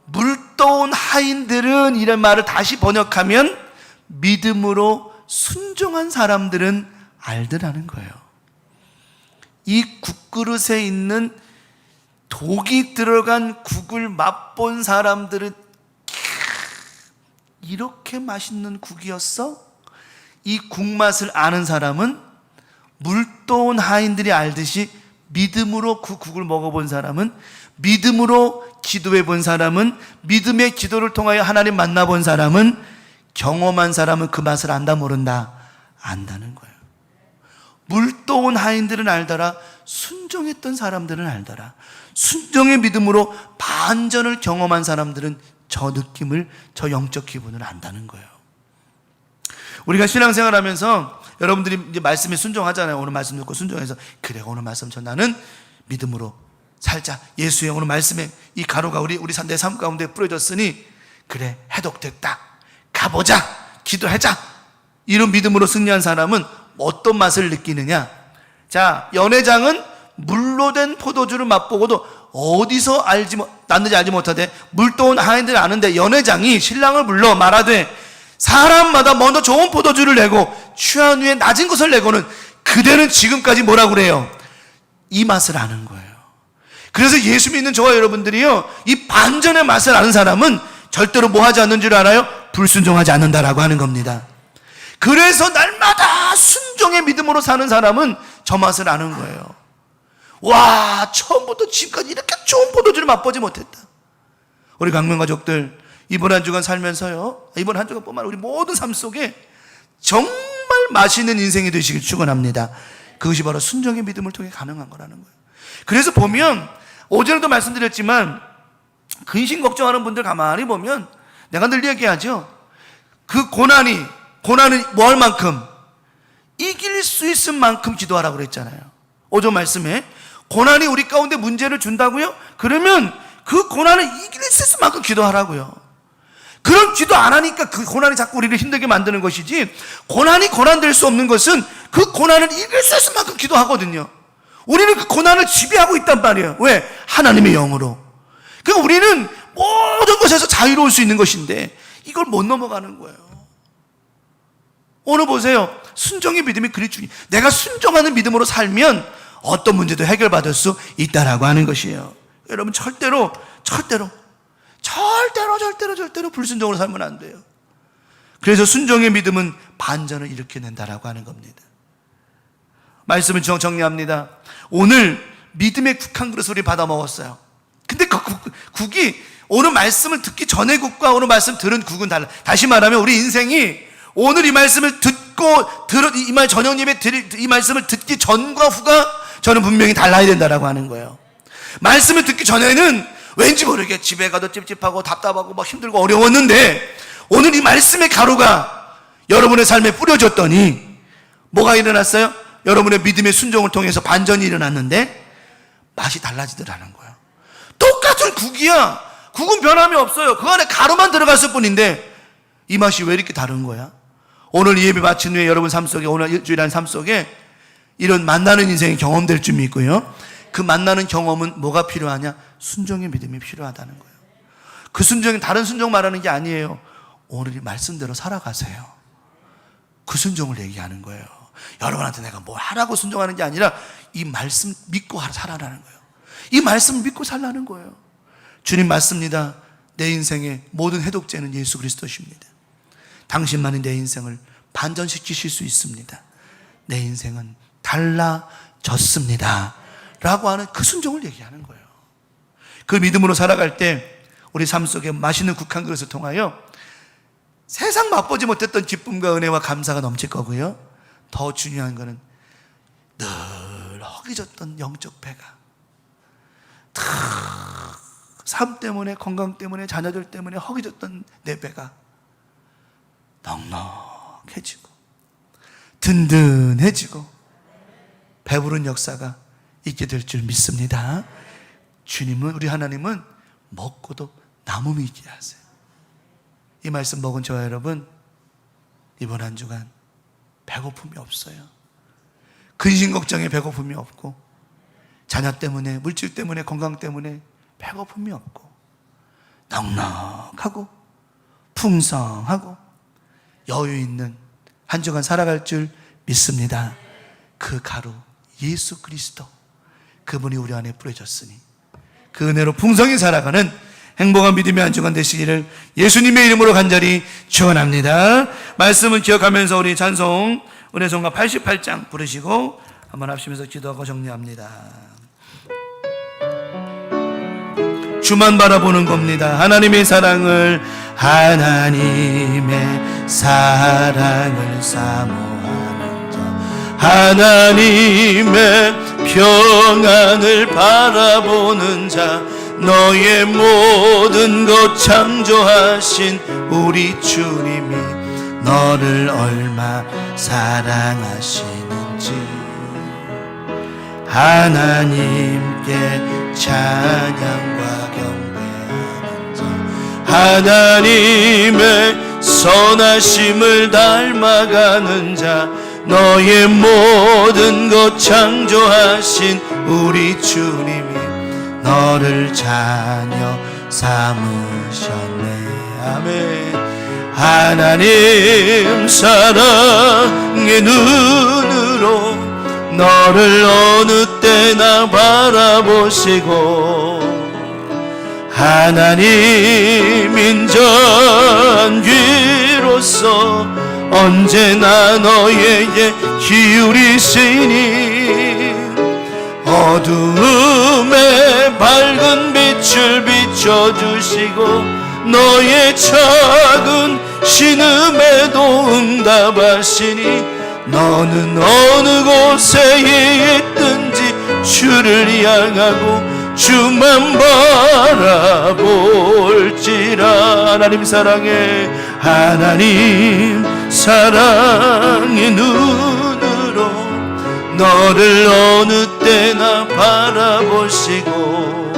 물떠온 하인들은, 이런 말을 다시 번역하면 믿음으로 순종한 사람들은 알더라는 거예요. 이 국그릇에 있는 독이 들어간 국을 맛본 사람들은, 이렇게 맛있는 국이었어? 이 국맛을 아는 사람은 물떠온 하인들이 알듯이 믿음으로 그 국을 먹어본 사람은, 믿음으로 기도해 본 사람은, 믿음의 기도를 통하여 하나님 만나본 사람은, 경험한 사람은 그 맛을 안다 모른다? 안다는 거예요. 물떠온 하인들은 알더라. 순종했던 사람들은 알더라. 순종의 믿음으로 반전을 경험한 사람들은 저 느낌을, 저 영적 기분을 안다는 거예요. 우리가 신앙생활 하면서 여러분들이 이제 말씀에 순종하잖아요. 오늘 말씀 듣고 순종해서, 그래, 오늘 말씀 나는 믿음으로 살자. 예수의 오늘 말씀에 이 가루가 우리 내 삶 가운데 뿌려졌으니, 그래, 해독됐다. 가보자. 기도하자. 이런 믿음으로 승리한 사람은 어떤 맛을 느끼느냐? 자, 연회장은 물로 된 포도주를 맛보고도 어디서 났는지 알지 못하되, 물떠온 하인들이 아는데, 연회장이 신랑을 불러 말하되, 사람마다 먼저 좋은 포도주를 내고 취한 후에 낮은 것을 내고는 그대는 지금까지 뭐라고 그래요? 이 맛을 아는 거예요. 그래서 예수 믿는 저와 여러분들이요, 이 반전의 맛을 아는 사람은 절대로 뭐 하지 않는 줄 알아요? 불순종하지 않는다라고 하는 겁니다. 그래서 날마다 순종의 믿음으로 사는 사람은 저 맛을 아는 거예요. 와, 처음부터 지금까지 이렇게 좋은 포도주를 맛보지 못했다. 우리 강명가족들, 이번 한 주간 살면서요, 이번 한 주간뿐만 우리 모든 삶 속에 정말 맛있는 인생이 되시길 축원합니다. 그것이 바로 순종의 믿음을 통해 가능한 거라는 거예요. 그래서 보면, 어제도 말씀드렸지만, 근심 걱정하는 분들 가만히 보면, 내가 늘 얘기하죠. 그 고난은 뭐 할 만큼? 이길 수 있을 만큼 기도하라고 그랬잖아요. 어제 말씀에 고난이 우리 가운데 문제를 준다고요? 그러면 그 고난을 이길 수 있을 만큼 기도하라고요. 그런 기도 안 하니까 그 고난이 자꾸 우리를 힘들게 만드는 것이지, 고난이 고난될 수 없는 것은 그 고난을 이길 수 있을 만큼 기도하거든요. 우리는 그 고난을 지배하고 있단 말이에요. 왜? 하나님의 영으로. 그러니까 우리는 모든 것에서 자유로울 수 있는 것인데 이걸 못 넘어가는 거예요. 오늘 보세요. 순종의 믿음이 그리 중요해요. 내가 순종하는 믿음으로 살면 어떤 문제도 해결받을 수 있다라고 하는 것이에요. 여러분, 절대로 불순종으로 살면 안 돼요. 그래서 순종의 믿음은 반전을 일으켜낸다라고 하는 겁니다. 말씀을 정리합니다. 오늘 믿음의 국 한 그릇을 우리 받아 먹었어요. 근데 그 국이 오늘 말씀을 듣기 전의 국과 오늘 말씀 들은 국은 달라. 다시 말하면 우리 인생이 오늘 이 말씀을 듣고 이 말 저녁 예배 이 말씀을 듣기 전과 후가 저는 분명히 달라야 된다라고 하는 거예요. 말씀을 듣기 전에는 왠지 모르게 집에 가도 찝찝하고 답답하고 막 힘들고 어려웠는데, 오늘 이 말씀의 가루가 여러분의 삶에 뿌려졌더니 뭐가 일어났어요? 여러분의 믿음의 순종을 통해서 반전이 일어났는데 맛이 달라지더라는 거예요. 똑같은 국이야. 국은 변함이 없어요. 그 안에 가루만 들어갔을 뿐인데 이 맛이 왜 이렇게 다른 거야? 오늘 이 예배 마친 후에 여러분 삶 속에, 오늘 일주일간 삶 속에 이런 만나는 인생이 경험될 줄 믿고요, 그 만나는 경험은 뭐가 필요하냐? 순종의 믿음이 필요하다는 거예요. 그 순종은 다른 순종 말하는 게 아니에요. 오늘 이 말씀대로 살아가세요. 그 순종을 얘기하는 거예요. 여러분한테 내가 뭘 하라고 순종하는 게 아니라 이 말씀 믿고 살아라는 거예요. 이 말씀을 믿고 살라는 거예요. 주님 맞습니다. 내 인생의 모든 해독제는 예수 그리스도십니다. 당신만이 내 인생을 반전시키실 수 있습니다. 내 인생은 달라졌습니다 라고 하는 그 순종을 얘기하는 거예요. 그 믿음으로 살아갈 때 우리 삶 속에 맛있는 국 한 그릇을 통하여 세상 맛보지 못했던 기쁨과 은혜와 감사가 넘칠 거고요, 더 중요한 거는 늘 허기졌던 영적 배가, 삶 때문에, 건강 때문에, 자녀들 때문에 허기졌던 내 배가 넉넉해지고 든든해지고 배부른 역사가 있게 될 줄 믿습니다. 주님은, 우리 하나님은 먹고도 남음이 있게 하세요. 이 말씀 먹은 저와 여러분, 이번 한 주간 배고픔이 없어요. 근심 걱정에 배고픔이 없고, 자녀 때문에, 물질 때문에, 건강 때문에 배고픔이 없고, 넉넉하고 풍성하고 여유 있는 한 주간 살아갈 줄 믿습니다. 그 가루 예수 그리스도, 그분이 우리 안에 뿌려졌으니 그 은혜로 풍성히 살아가는 행복한 믿음의 한 주간 되시기를 예수님의 이름으로 간절히 축원합니다. 말씀을 기억하면서 우리 찬송 은혜송가 88장 부르시고 한번 합심해서 기도하고 정리합니다. 주만 바라보는 겁니다. 하나님의 사랑을 사모하는 자, 하나님의 평안을 바라보는 자, 너의 모든 것 창조하신 우리 주님이 너를 얼마 사랑하시는지 하나님께 찬양과 경배하는 자, 하나님의 선하심을 닮아가는 자, 너의 모든 것 창조하신 우리 주님이 너를 자녀 삼으셨네. 아멘. 하나님 사랑의 눈으로 너를 어느 때나 바라보시고, 하나님 인자한 귀로서 언제나 너에게 기울이시니 어두움에 밝은 빛을 비춰주시고 너의 작은 신음에도 응답하시니 너는 어느 곳에 있든지 주를 향하고 주만 바라볼지라. 하나님 사랑해, 하나님 사랑의 눈으로 너를 어느 때나 바라보시고,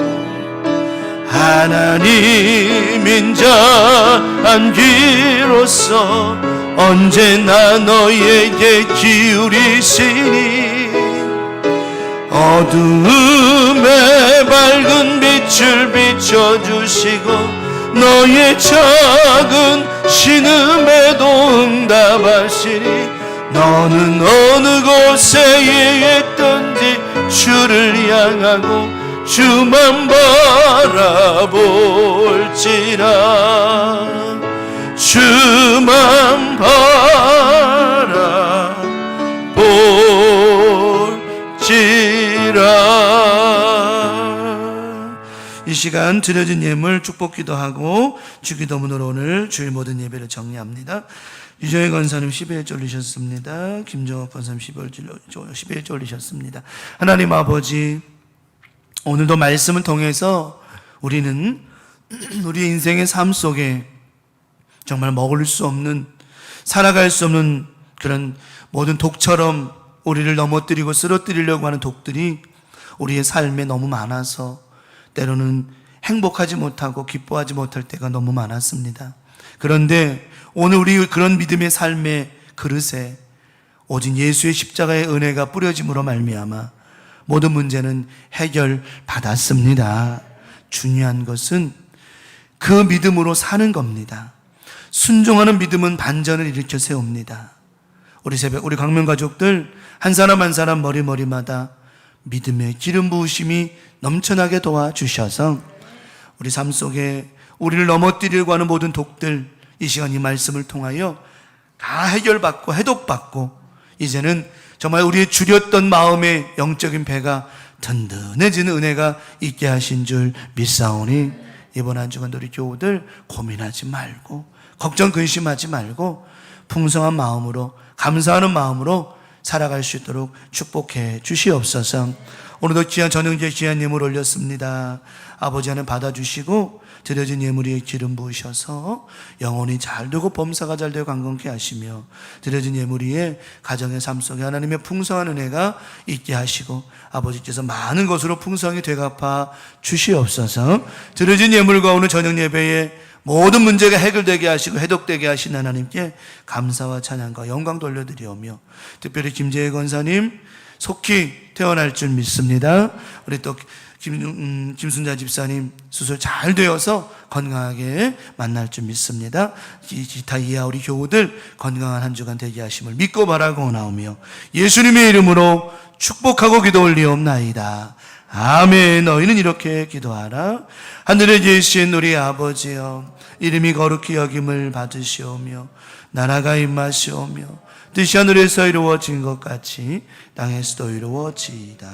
하나님 인자한 귀로서 언제나 너에게 기울이시니 어두움에 밝은 빛을 비춰주시고 너의 작은 신음에도 응답하시니 너는 어느 곳에 있든지 주를 향하고 주만 바라볼지라. 주만 바라볼지라. 이 시간 드려진 예물 축복 기도하고 주기도문으로 오늘 주일 모든 예배를 정리합니다. 유정혜 권사님 11절 올리셨습니다. 김정옥 권사님 11절 올리셨습니다. 하나님 아버지, 오늘도 말씀을 통해서 우리는 우리 인생의 삶 속에 정말 먹을 수 없는, 살아갈 수 없는 그런 모든 독처럼 우리를 넘어뜨리고 쓰러뜨리려고 하는 독들이 우리의 삶에 너무 많아서 때로는 행복하지 못하고 기뻐하지 못할 때가 너무 많았습니다. 그런데 오늘 우리 그런 믿음의 삶의 그릇에 오직 예수의 십자가의 은혜가 뿌려짐으로 말미암아 모든 문제는 해결받았습니다. 중요한 것은 그 믿음으로 사는 겁니다. 순종하는 믿음은 반전을 일으켜 세웁니다. 우리 광명 가족들 한 사람 한 사람 머리마다 믿음의 기름 부으심이 넘쳐나게 도와주셔서 우리 삶 속에 우리를 넘어뜨리려고 하는 모든 독들 이 시간 이 말씀을 통하여 다 해결받고 해독받고 이제는 정말 우리의 줄였던 마음의 영적인 배가 든든해지는 은혜가 있게 하신 줄 믿사오니 이번 한 주간 우리 교우들 고민하지 말고 걱정 근심하지 말고 풍성한 마음으로 감사하는 마음으로 살아갈 수 있도록 축복해 주시옵소서. 오늘도 귀한 전영제 귀한 예물 올렸습니다. 아버지 하나님 받아주시고 드려진 예물 위에 기름 부으셔서 영혼이 잘 되고 범사가 잘 되고 강건케 하시며 드려진 예물 위에 가정의 삶 속에 하나님의 풍성한 은혜가 있게 하시고 아버지께서 많은 것으로 풍성히 되갚아 주시옵소서. 드려진 예물과 오늘 저녁 예배에 모든 문제가 해결되게 하시고 해독되게 하신 하나님께 감사와 찬양과 영광 돌려드리오며 특별히 김재희 권사님 속히 태어날 줄 믿습니다. 우리 또 김순자 집사님 수술 잘 되어서 건강하게 만날 줄 믿습니다. 기타 이하 우리 교우들 건강한 한 주간 되게 하심을 믿고 바라고 나오며 예수님의 이름으로 축복하고 기도 올리옵나이다. 아멘. 너희는 이렇게 기도하라. 하늘에 계신 우리 아버지여 이름이 거룩히 여김을 받으시오며 나라가 임하시오며 뜻이 하늘에서 이루어진 것 같이 땅에서도 이루어지이다.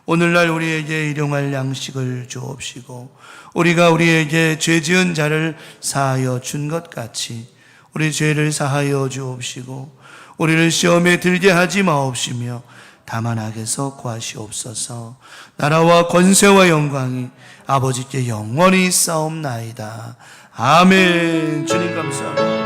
오늘날 우리에게 일용할 양식을 주옵시고 우리가 우리에게 죄 지은 자를 사하여 준 것 같이 우리 죄를 사하여 주옵시고 우리를 시험에 들게 하지 마옵시며 다만 악에서 구하시옵소서. 나라와 권세와 영광이 아버지께 영원히 싸움나이다. 아멘. 주님 감사합니다.